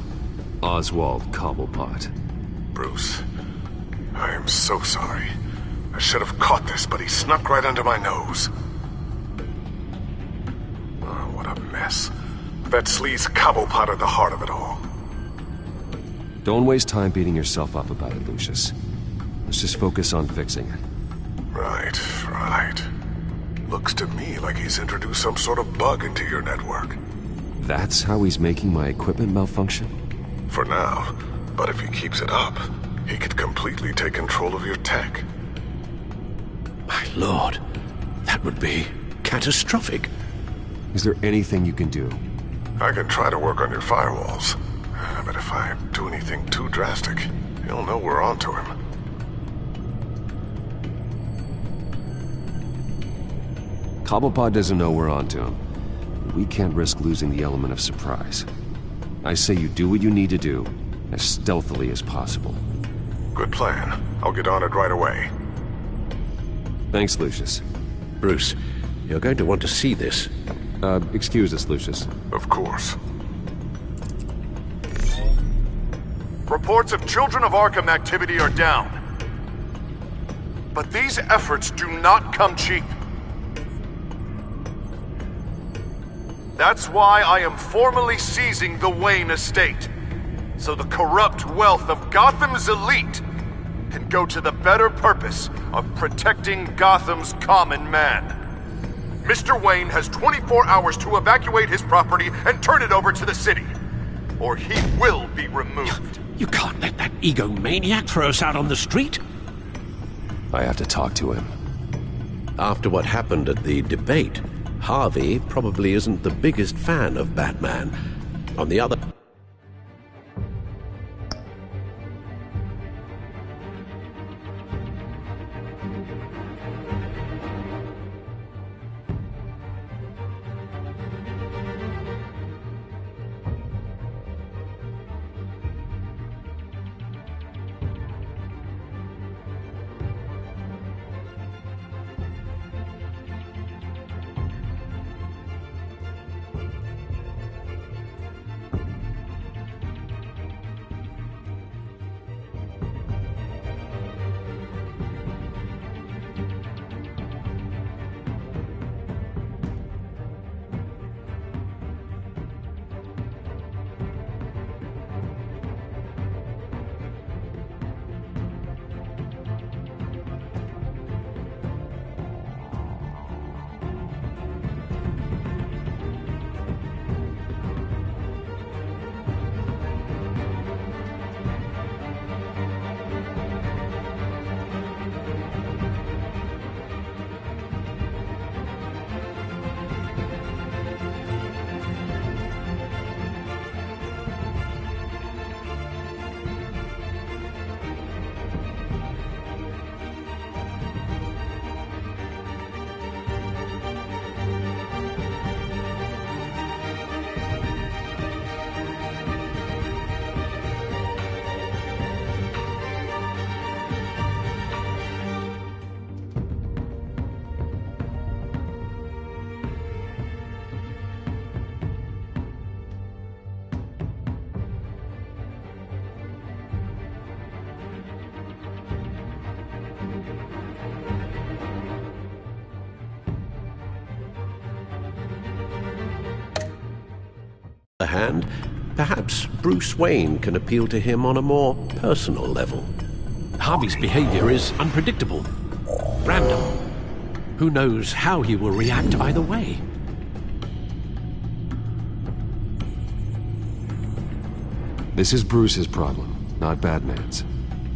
Oswald Cobblepot. Bruce, I am so sorry. I should have caught this, but he snuck right under my nose. Oh, what a mess. That sleaze Cobblepot at the heart of it all. Don't waste time beating yourself up about it, Lucius. Let's just focus on fixing it. Right. Looks to me like he's introduced some sort of bug into your network. That's how he's making my equipment malfunction? For now. But if he keeps it up, he could completely take control of your tech. My lord, that would be catastrophic. Is there anything you can do? I can try to work on your firewalls. But if I do anything too drastic, he'll know we're onto him. Cobblepot doesn't know we're onto him. We can't risk losing the element of surprise. I say you do what you need to do, as stealthily as possible. Good plan. I'll get on it right away. Thanks, Lucius. Bruce, you're going to want to see this. Excuse us, Lucius. Of course. Reports of Children of Arkham activity are down. But these efforts do not come cheap. That's why I am formally seizing the Wayne estate, so the corrupt wealth of Gotham's elite can go to the better purpose of protecting Gotham's common man. Mr. Wayne has 24 hours to evacuate his property and turn it over to the city, or he will be removed. You can't let that egomaniac throw us out on the street. I have to talk to him. After what happened at the debate, Harvey probably isn't the biggest fan of Batman. On the other... hand, perhaps Bruce Wayne can appeal to him on a more personal level. Harvey's behavior is unpredictable, random. Who knows how he will react either way? This is Bruce's problem, not Batman's.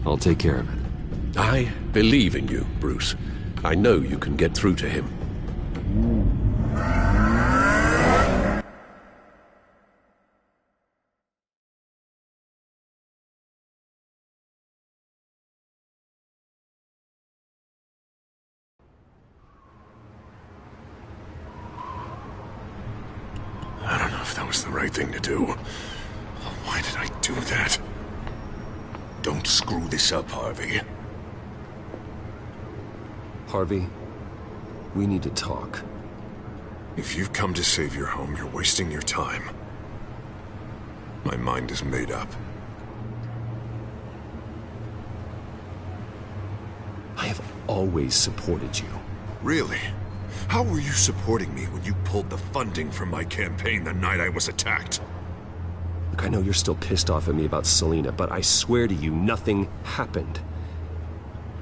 I'll take care of it. I believe in you, Bruce. I know you can get through to him. I don't know if that was the right thing to do. Why did I do that? Don't screw this up, Harvey. Harvey, we need to talk. If you've come to save your home, you're wasting your time. My mind is made up. I have always supported you. Really? How were you supporting me when you pulled the funding from my campaign the night I was attacked? Look, I know you're still pissed off at me about Selina, but I swear to you, nothing happened.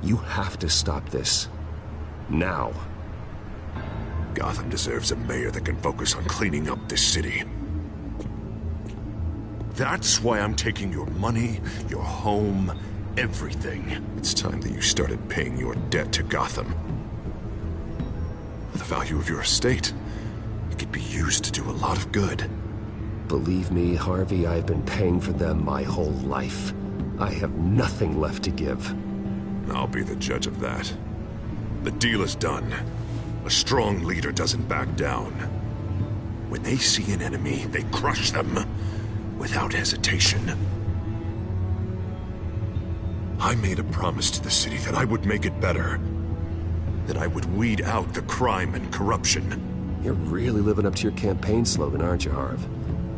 You have to stop this. Now. Gotham deserves a mayor that can focus on cleaning up this city. That's why I'm taking your money, your home, everything. It's time that you started paying your debt to Gotham. The value of your estate, it could be used to do a lot of good. Believe me, Harvey, I've been paying for them my whole life. I have nothing left to give. I'll be the judge of that. The deal is done. A strong leader doesn't back down. When they see an enemy, they crush them without hesitation. I made a promise to the city that I would make it better. That I would weed out the crime and corruption. You're really living up to your campaign slogan, aren't you, Harv?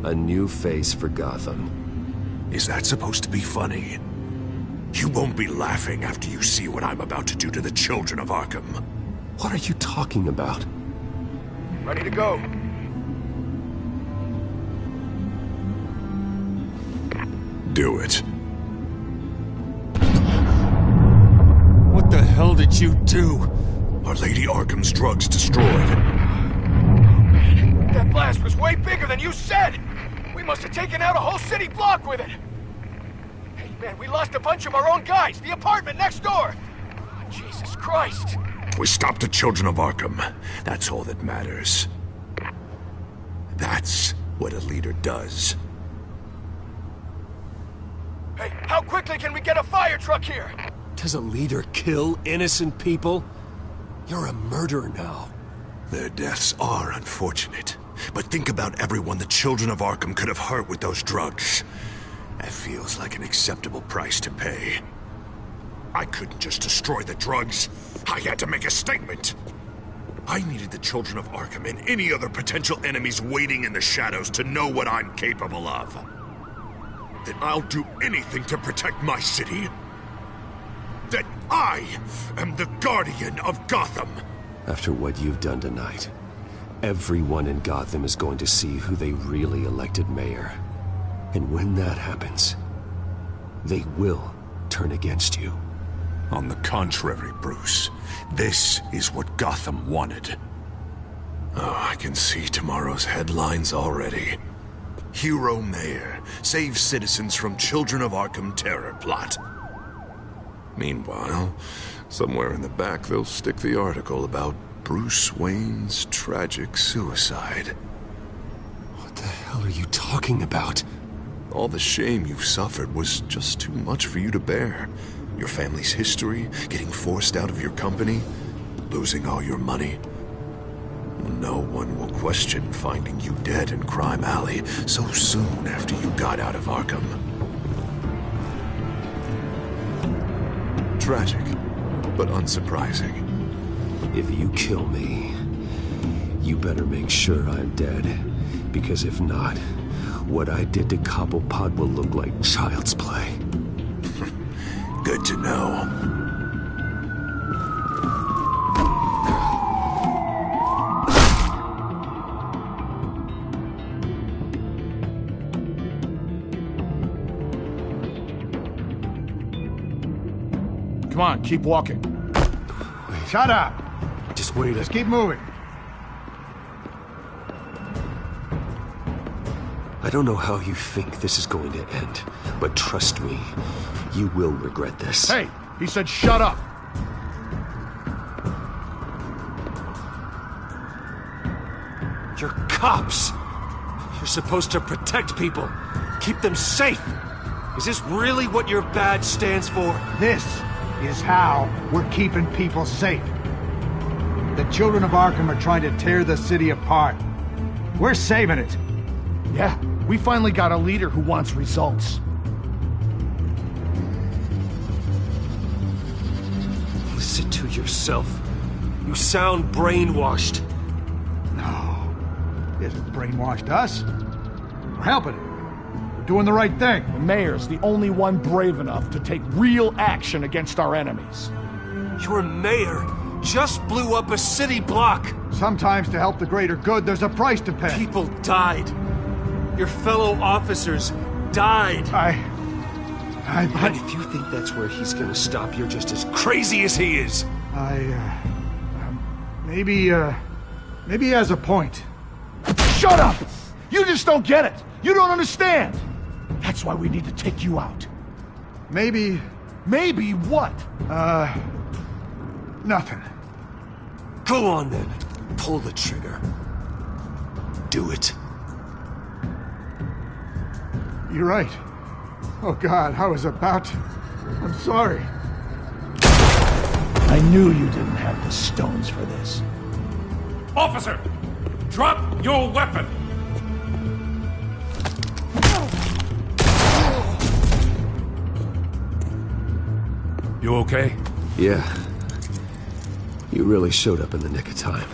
A new face for Gotham. Is that supposed to be funny? You won't be laughing after you see what I'm about to do to the children of Arkham. What are you talking about? Ready to go. Do it. What the hell did you do? Are Lady Arkham's drugs destroyed? Man, that blast was way bigger than you said! We must have taken out a whole city block with it! Hey man, we lost a bunch of our own guys! The apartment next door! Oh, Jesus Christ! We stopped the children of Arkham. That's all that matters. what a leader does. Hey, how quickly can we get a fire truck here? Does a leader kill innocent people? You're a murderer now. Their deaths are unfortunate. But think about everyone the children of Arkham could have hurt with those drugs. That feels like an acceptable price to pay. I couldn't just destroy the drugs. I had to make a statement. I needed the children of Arkham and any other potential enemies waiting in the shadows to know what I'm capable of. That I'll do anything to protect my city. That I am the guardian of Gotham. After what you've done tonight, everyone in Gotham is going to see who they really elected mayor. And when that happens, they will turn against you. On the contrary, Bruce, this is what Gotham wanted. Oh, I can see tomorrow's headlines already. Hero Mayor saves citizens from Children of Arkham terror plot. Meanwhile, somewhere in the back they'll stick the article about Bruce Wayne's tragic suicide. What the hell are you talking about? All the shame you've suffered was just too much for you to bear. Your family's history, getting forced out of your company, losing all your money. No one will question finding you dead in Crime Alley so soon after you got out of Arkham. Tragic, but unsurprising. If you kill me, you better make sure I'm dead. Because if not, what I did to Cobblepot will look like child's play. Good to know. Come on, keep walking. Wait. Shut up! Just wait. Just keep moving. I don't know how you think this is going to end, but trust me, you will regret this. Hey, he said shut up! You're cops! You're supposed to protect people, keep them safe! Is this really what your badge stands for? This is how we're keeping people safe. The children of Arkham are trying to tear the city apart. We're saving it. Yeah, we finally got a leader who wants results. Listen to yourself. You sound brainwashed. No, he hasn't brainwashed us. We're helping him. We're doing the right thing. The mayor's the only one brave enough to take real action against our enemies. Your mayor just blew up a city block. Sometimes to help the greater good, there's a price to pay. People died. Your fellow officers died. And if you think that's where he's gonna stop, you're just as crazy as he is. Maybe he has a point. Shut up! You just don't get it! You don't understand! That's why we need to take you out. Maybe what? Nothing. Go on then. Pull the trigger. Do it. You're right. Oh God, I was about to. I'm sorry. I knew you didn't have the stones for this. Officer! Drop your weapon! You okay? Yeah. You really showed up in the nick of time.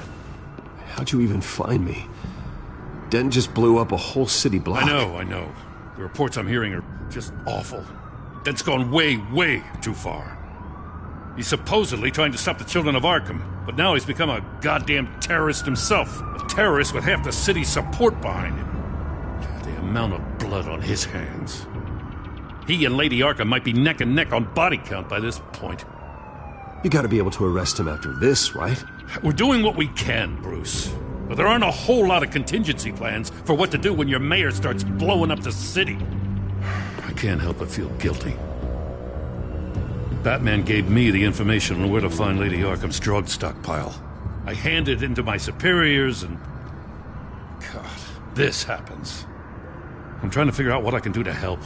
How'd you even find me? Den just blew up a whole city block. I know. The reports I'm hearing are just awful. Den's gone way, way too far. He's supposedly trying to stop the children of Arkham, but now he's become a goddamn terrorist himself. A terrorist with half the city's support behind him. The amount of blood on his hands. He and Lady Arkham might be neck and neck on body count by this point. You gotta be able to arrest him after this, right? We're doing what we can, Bruce. But there aren't a whole lot of contingency plans for what to do when your mayor starts blowing up the city. I can't help but feel guilty. Batman gave me the information on where to find Lady Arkham's drug stockpile. I handed it in to my superiors and... God, this happens. I'm trying to figure out what I can do to help.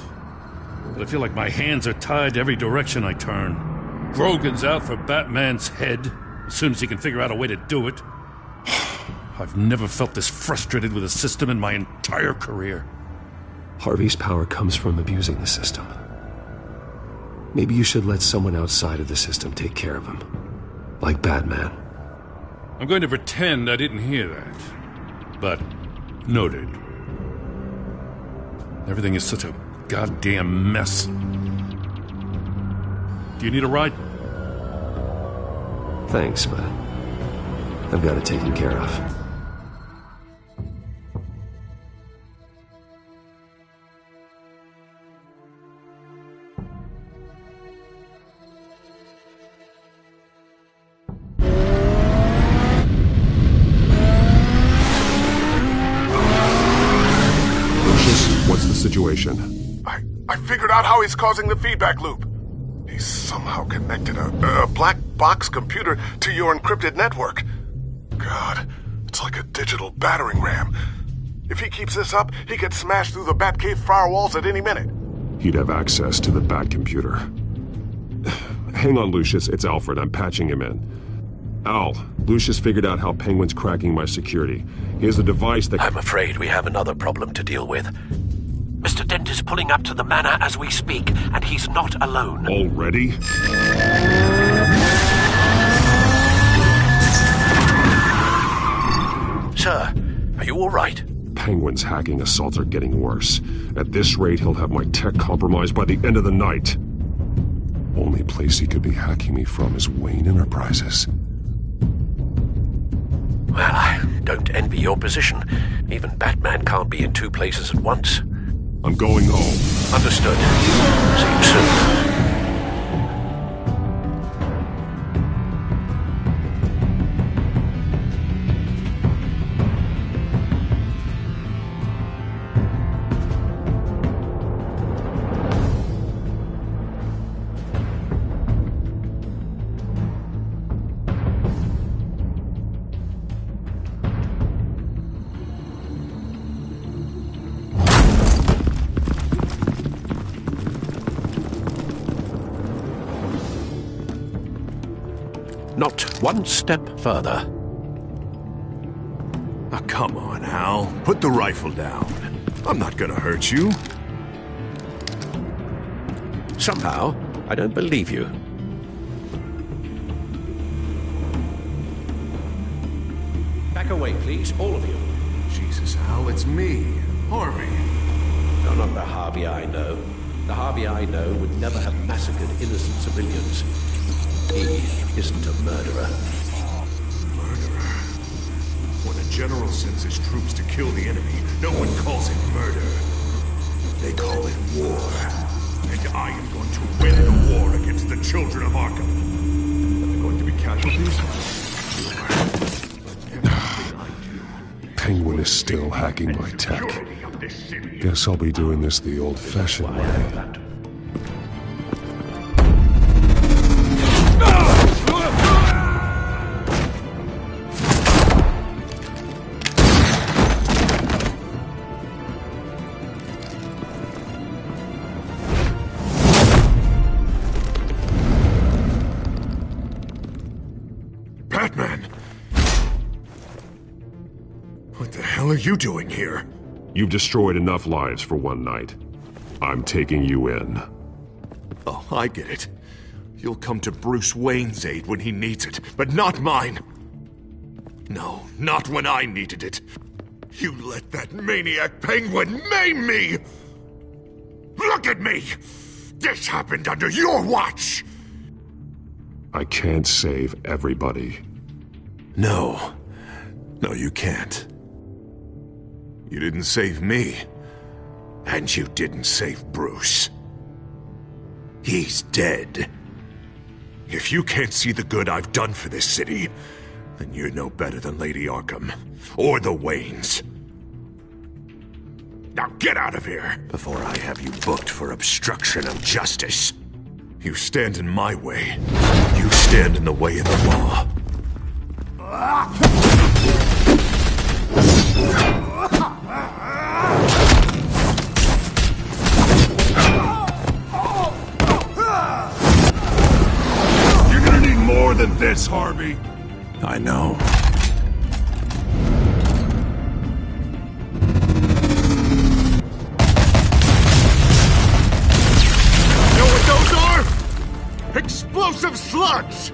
But I feel like my hands are tied every direction I turn. Grogan's out for Batman's head as soon as he can figure out a way to do it. I've never felt this frustrated with a system in my entire career. Harvey's power comes from abusing the system. Maybe you should let someone outside of the system take care of him. Like Batman. I'm going to pretend I didn't hear that. But, noted. Everything is such a goddamn mess. Do you need a ride? Thanks, but I've got it taken care of. What's the situation? I figured out how he's causing the feedback loop. He's somehow connected a black box computer to your encrypted network. God, it's like a digital battering ram. If he keeps this up, he could smash through the Batcave firewalls at any minute. He'd have access to the Bat computer. Hang on, Lucius. It's Alfred. I'm patching him in. Al, Lucius figured out how Penguin's cracking my security. He has a device that... I'm afraid we have another problem to deal with. Mr. Dent is pulling up to the manor as we speak, and he's not alone. Already? Sir, are you all right? Penguin's hacking assaults are getting worse. At this rate, he'll have my tech compromised by the end of the night. Only place he could be hacking me from is Wayne Enterprises. Well, I don't envy your position. Even Batman can't be in two places at once. I'm going home. Understood. See you soon. Not one step further. Oh, come on, Hal. Put the rifle down. I'm not gonna hurt you. Somehow, I don't believe you. Back away, please, all of you. Jesus, Hal, it's me, Harvey. No, not the Harvey I know. The Harvey I know would never have massacred innocent civilians. He isn't a murderer. Murderer? When a general sends his troops to kill the enemy, no one calls it murder. They call it war. And I am going to win the war against the children of Arkham. Are there going to be casualties? Penguin is still hacking my tech. Guess I'll be doing this the old-fashioned way. What are you doing here? You've destroyed enough lives for one night. I'm taking you in. Oh, I get it. You'll come to Bruce Wayne's aid when he needs it, but not mine. No, not when I needed it. You let that maniac Penguin maim me! Look at me! This happened under your watch! I can't save everybody. No. No, you can't. You didn't save me. And you didn't save Bruce. He's dead. If you can't see the good I've done for this city, then you're no better than Lady Arkham. Or the Waynes. Now get out of here, before I have you booked for obstruction of justice. You stand in my way. You stand in the way of the law. this, Harvey! I know. Know what those are? Explosive slugs!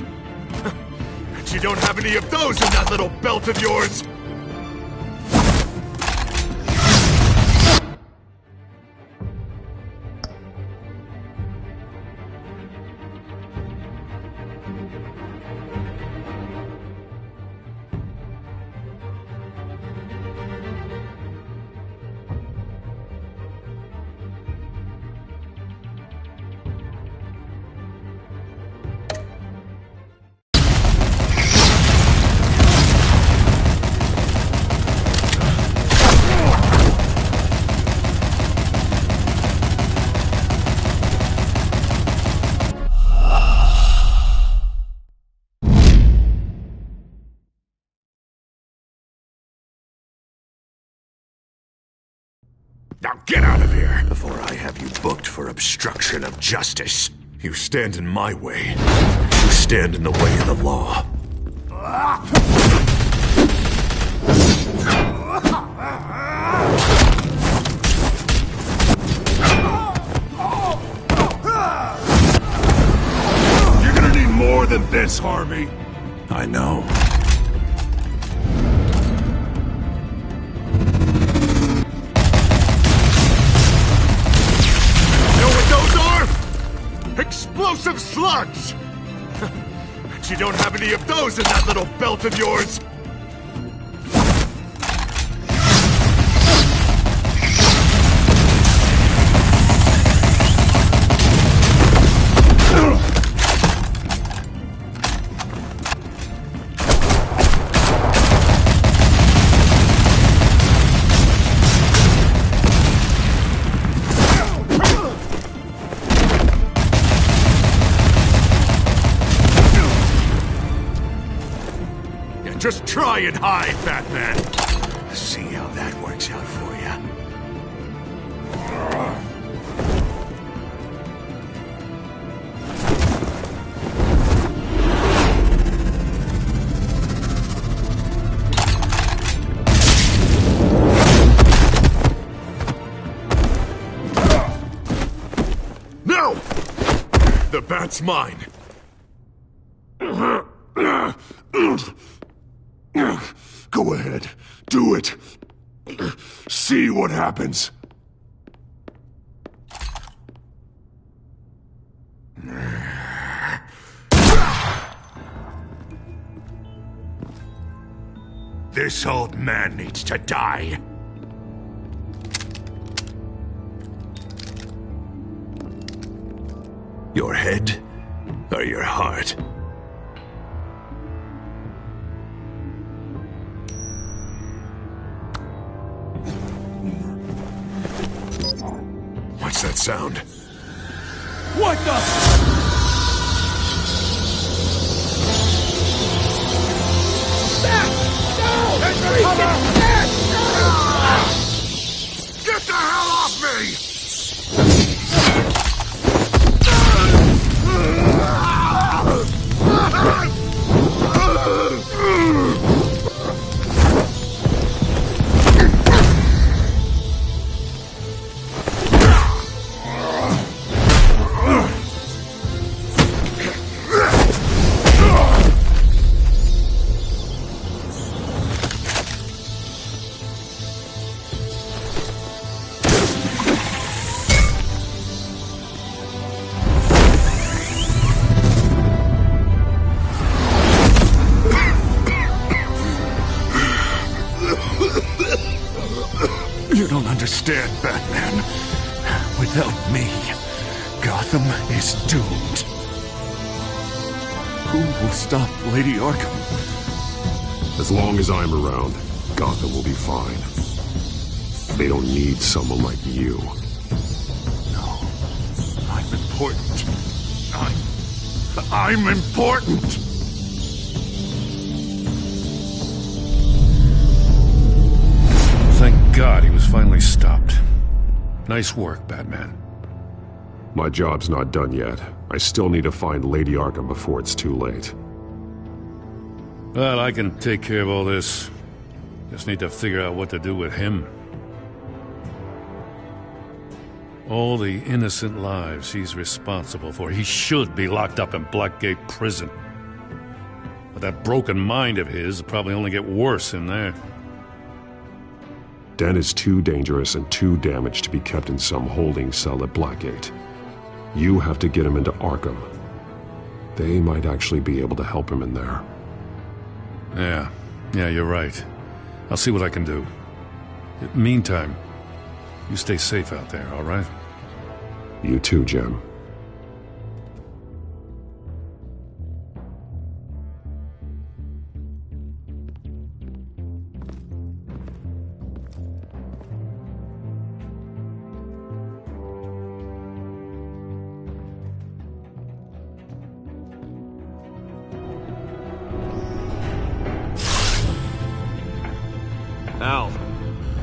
Bet you don't have any of those in that little belt of yours! Now get out of here, before I have you booked for obstruction of justice. You stand in my way. You stand in the way of the law. You're gonna need more than this, Harvey. I know. Explosive slugs! Bet you don't have any of those in that little belt of yours! Just try and hide, Batman. See how that works out for you. No! The bat's mine. Go ahead. Do it. See what happens. This old man needs to die. Your head or your heart? What's that sound? What the? Get the hell off me! You don't understand, Batman. Without me, Gotham is doomed. Who will stop Lady Arkham? As long as I'm around, Gotham will be fine. They don't need someone like you. No. I'm important. I'm important! Thank God he was finally stopped. Nice work, Batman. My job's not done yet. I still need to find Lady Arkham before it's too late. But I can take care of all this. Just need to figure out what to do with him. All the innocent lives he's responsible for. He should be locked up in Blackgate Prison. But that broken mind of his will probably only get worse in there. Dan is too dangerous and too damaged to be kept in some holding cell at Blackgate. You have to get him into Arkham. They might actually be able to help him in there. Yeah, you're right. I'll see what I can do. Meantime, you stay safe out there, all right? You too, Jim.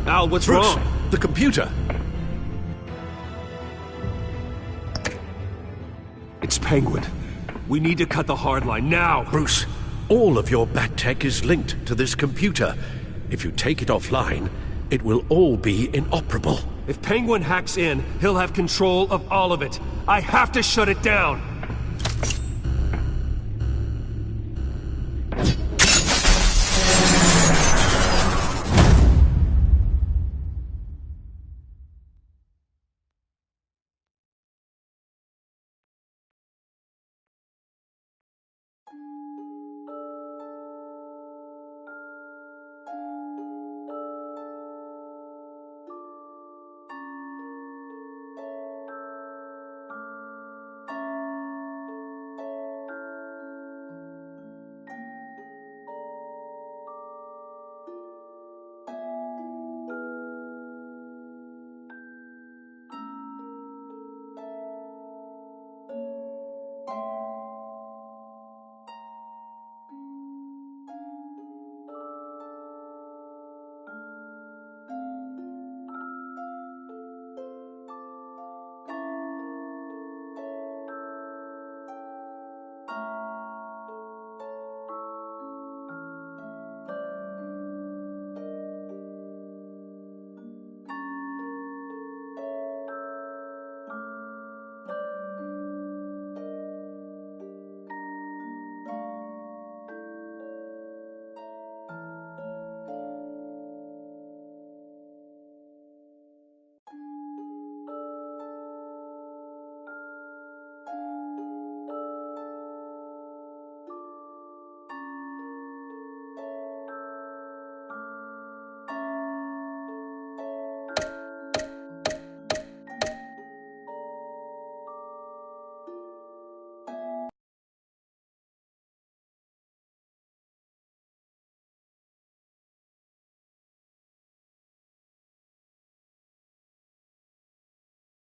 Al, what's Bruce, wrong? The computer. It's Penguin. We need to cut the hard line now. Bruce, all of your bat tech is linked to this computer. If you take it offline, it will all be inoperable. If Penguin hacks in, he'll have control of all of it. I have to shut it down.